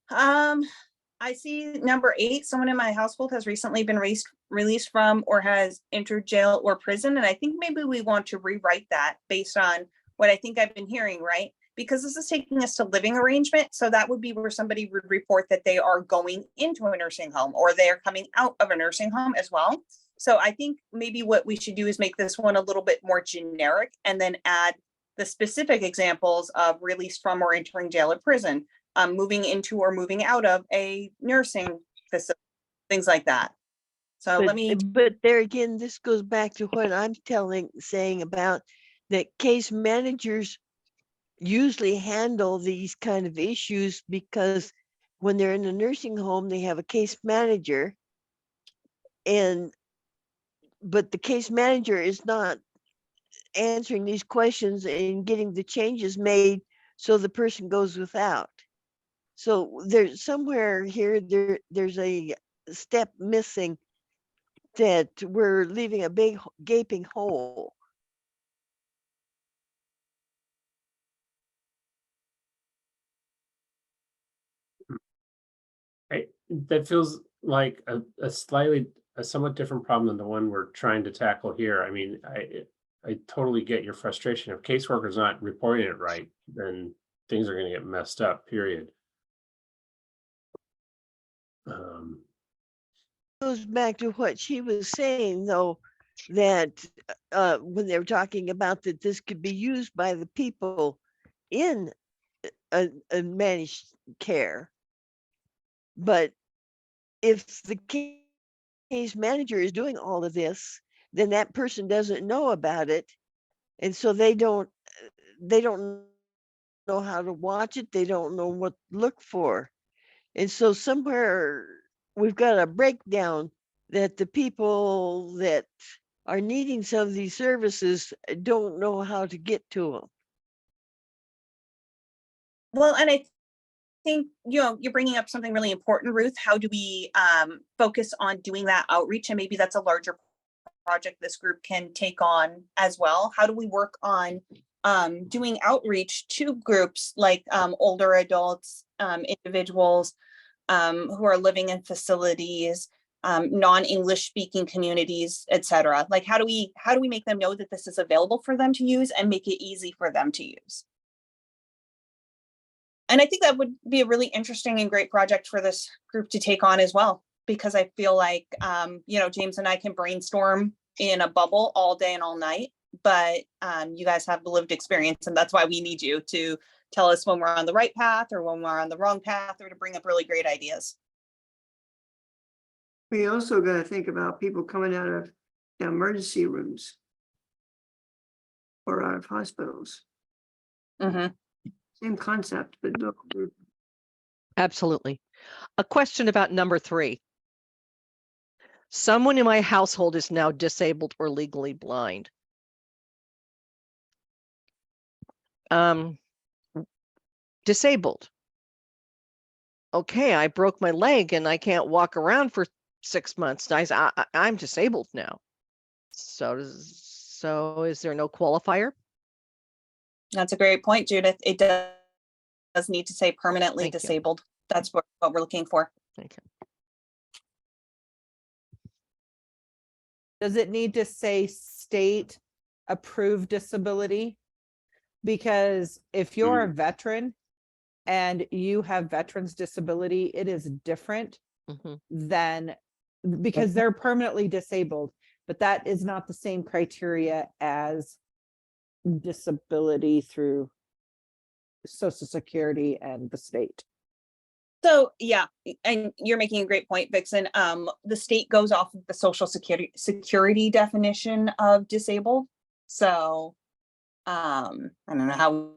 I see number 8, someone in my household has recently been released from or has entered jail or prison. And I think maybe we want to rewrite that based on what I think I've been hearing, right? Because this is taking us to living arrangement. So that would be where somebody would report that they are going into a nursing home or they are coming out of a nursing home as well. So I think maybe what we should do is make this one a little bit more generic and then add the specific examples of released from or entering jail or prison, moving into or moving out of a nursing facility, things like that. So But there again, this goes back to what I'm saying about that case managers usually handle these kind of issues because when they're in a nursing home, they have a case manager, but the case manager is not answering these questions and getting the changes made so the person goes without. So there's somewhere here, there's a step missing that we're leaving a big gaping hole. That feels like a somewhat different problem than the one we're trying to tackle here. I mean, I totally get your frustration. If caseworkers not reporting it right, then things are going to get messed up, period. Goes back to what she was saying, though, that when they were talking about that this could be used by the people in a managed care. But if the case manager is doing all of this, then that person doesn't know about it. And so they don't know how to watch it. They don't know what to look for. And so somewhere we've got a breakdown that the people that are needing some of these services don't know how to get to them. Well, and I think, you're bringing up something really important, Ruth. How do we focus on doing that outreach? And maybe that's a larger project this group can take on as well. How do we work on doing outreach to groups like older adults, individuals who are living in facilities, non-English speaking communities, et cetera? Like, how do we make them know that this is available for them to use and make it easy for them to use? And I think that would be a really interesting and great project for this group to take on as well, because I feel like, you know, James and I can brainstorm in a bubble all day and all night, but you guys have the lived experience, and that's why we need you to tell us when we're on the right path or when we're on the wrong path, or to bring up really great ideas. We also got to think about people coming out of the emergency rooms or out of hospitals. Mhm. Same concept, but no. Absolutely. A question about number 3. Someone in my household is now disabled or legally blind. Disabled. Okay, I broke my leg and I can't walk around for 6 months. I'm disabled now. So is there no qualifier? That's a great point, Judith. It does need to say permanently Thank you. disabled. That's what we're looking for. Okay. Does it need to say state approved disability? Because if you're a veteran and you have veterans disability, it is different Mhm. than, because they're permanently disabled, but that is not the same criteria as disability through Social Security and the state. So yeah, and you're making a great point, Vixen. The state goes off of the Social Security definition of disabled. So I don't know how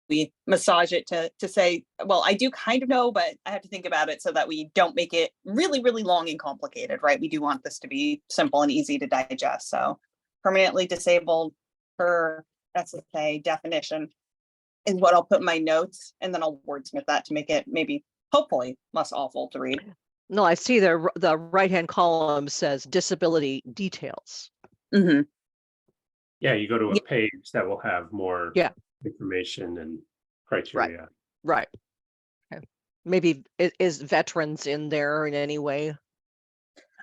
we massage it to say, well, I do kind of know, but I have to think about it so that we don't make it really, really long and complicated, right? We do want this to be simple and easy to digest. So permanently disabled per SSA definition is what I'll put in my notes, and then I'll wordsmith that to make it maybe hopefully less awful to read. No, I see the right-hand column says disability details. Mm-hmm. Yeah, you go to a Yeah. page that will have more Yeah. information and criteria. Right. Okay. Maybe is veterans in there in any way?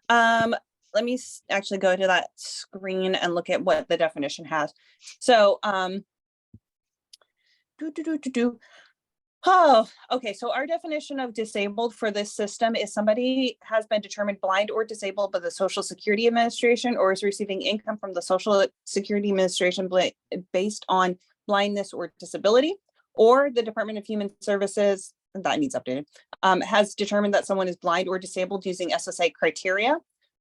Let me actually go to that screen and look at what the definition has. So, oh, okay. So our definition of disabled for this system is somebody has been determined blind or disabled by the Social Security Administration, or is receiving income from the Social Security Administration based on blindness or disability, or the Department of Human Services, that needs updated, has determined that someone is blind or disabled using SSA criteria,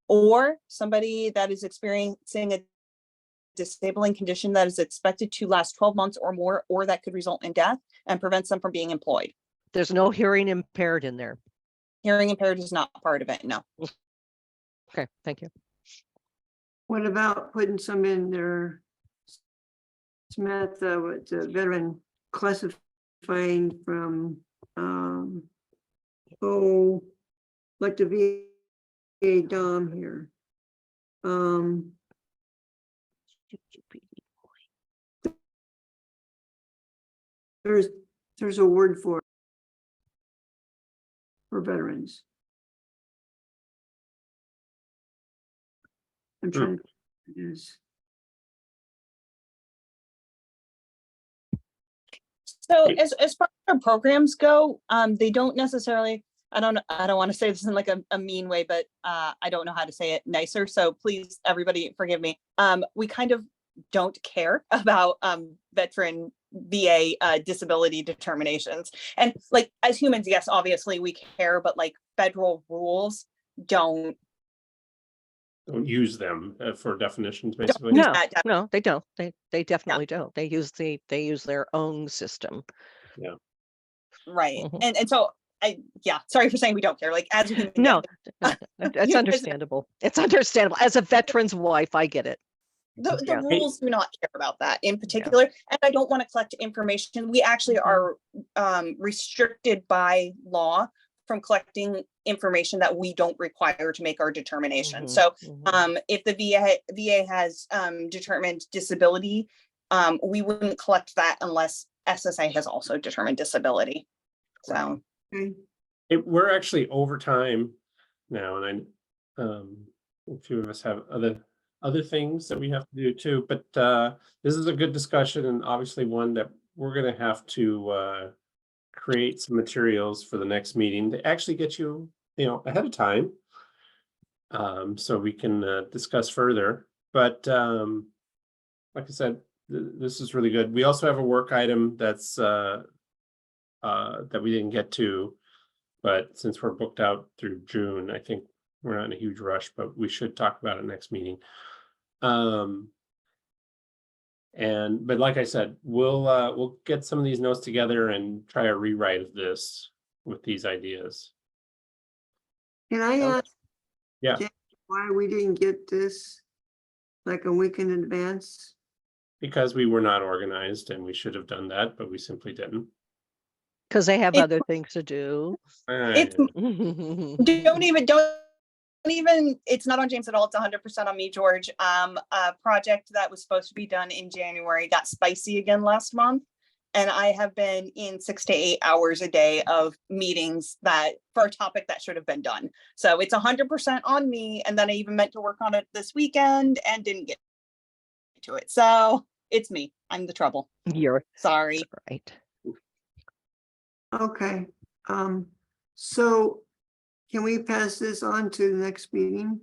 or somebody that is experiencing a disabling condition that is expected to last 12 months or more, or that could result in death and prevents them from being employed. There's no hearing impaired in there. Hearing impaired is not part of it, no. Okay, thank you. What about putting some in there? Samantha, with the veteran classifying from, like the VA Dom here. There's a word for veterans. I'm trying to, it is. So as far as our programs go, they don't necessarily, I don't want to say this in like a mean way, but I don't know how to say it nicer. So please, everybody forgive me. We kind of don't care about veteran VA disability determinations. And like, as humans, yes, obviously we care, but like federal rules don't use them for definitions, basically. No, no, they don't. They definitely don't. They use their own system. Yeah. Right. Mhm. And so sorry for saying we don't care. Like, as we No, it's understandable. It's understandable. As a veteran's wife, I get it. the Yeah. rules do not care about that in particular. And I don't want to collect information. We actually are restricted by law from collecting information that we don't require to make our determination. So if the VA has determined disability, we wouldn't collect that unless SSA has also determined disability. So Okay. We're actually over time now, and A few of us have other things that we have to do too, but this is a good discussion and obviously one that we're gonna have to create some materials for the next meeting to actually get you, ahead of time. So we can discuss further, but like I said, this is really good. We also have a work item that's that we didn't get to, but since we're booked out through June, I think we're not in a huge rush, but we should talk about it next meeting. But like I said, we'll get some of these notes together and try a rewrite of this with these ideas. Can I Okay. ask Yeah, James why we didn't get this like a week in advance? because we were not organized and we should have done that, but we simply didn't. Because they have It- other things to do. It's Uh, don't even, it's not on James at all. It's 100% on me, George. A project that was supposed to be done in January got spicy again last month. And I have been in 6 to 8 hours a day of meetings that for a topic that should have been done. So it's 100% on me. And then I even meant to work on it this weekend and didn't get to it. So it's me. I'm the trouble. You're Sorry. right. Okay, so can we pass this on to the next meeting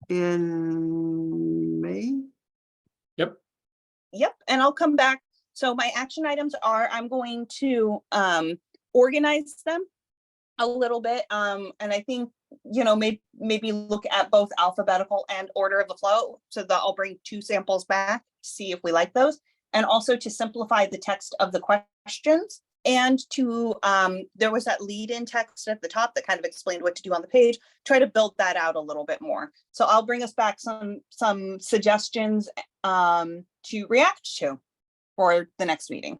in May? Yep. Yep, and I'll come back. So my action items are, I'm going to organize them a little bit. And I think, maybe look at both alphabetical and order of the flow, so that I'll bring 2 samples back, see if we like those. And also to simplify the text of the questions, and to, there was that lead-in text at the top that kind of explained what to do on the page, try to build that out a little bit more. So I'll bring us back some suggestions to react to for the next meeting.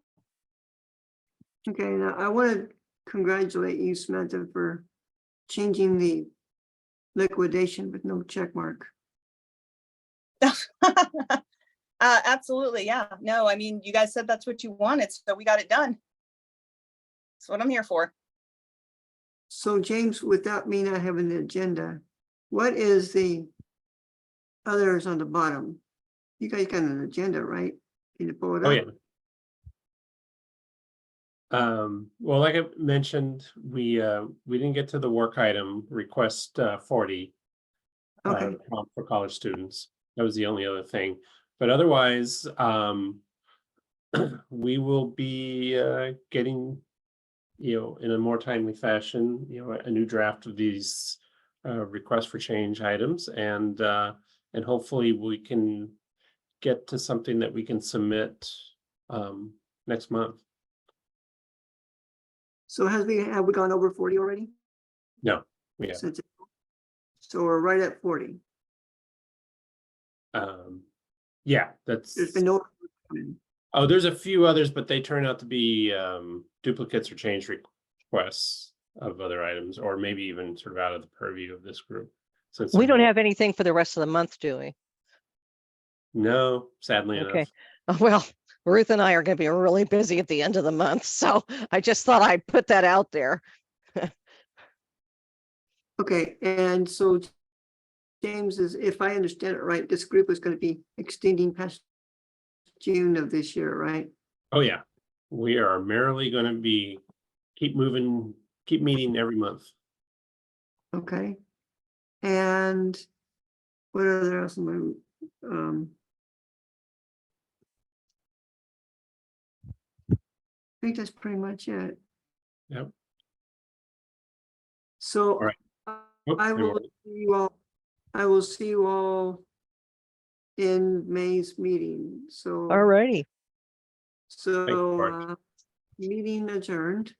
Okay, now I want to congratulate you, Samantha, for changing the liquidation with no check mark. Absolutely, yeah. No, I mean, you guys said that's what you wanted, so we got it done. That's what I'm here for. So James, without me not having the agenda, what is the others on the bottom? You guys got an agenda, right? Can you pull it up? Oh, yeah. Well, like I mentioned, we didn't get to the work item request 40 Okay, for college students. That was the only other thing. But otherwise, we will be getting, in a more timely fashion, a new draft of these requests for change items, and hopefully we can get to something that we can submit next month. so have we gone over 40 already? No, we have. So we're right at 40. Yeah, that's. There's been no. Oh, there's a few others, but they turn out to be duplicates or change requests of other items, or maybe even sort of out of the purview of this group. Since We don't have anything for the rest of the month, do we? No, sadly Okay. enough. Well, Ruth and I are going to be really busy at the end of the month, so I just thought I'd put that out there. Okay, and so James is, if I understand it right, this group is going to be extending past June of this year, right? Oh yeah, we are merrily going to be keep meeting every month. Okay. And what other else am I, I think that's pretty much it. Yep. So All right. Oh, I will see you all, I will see you all in May's meeting. So, All righty. so George. meeting adjourned.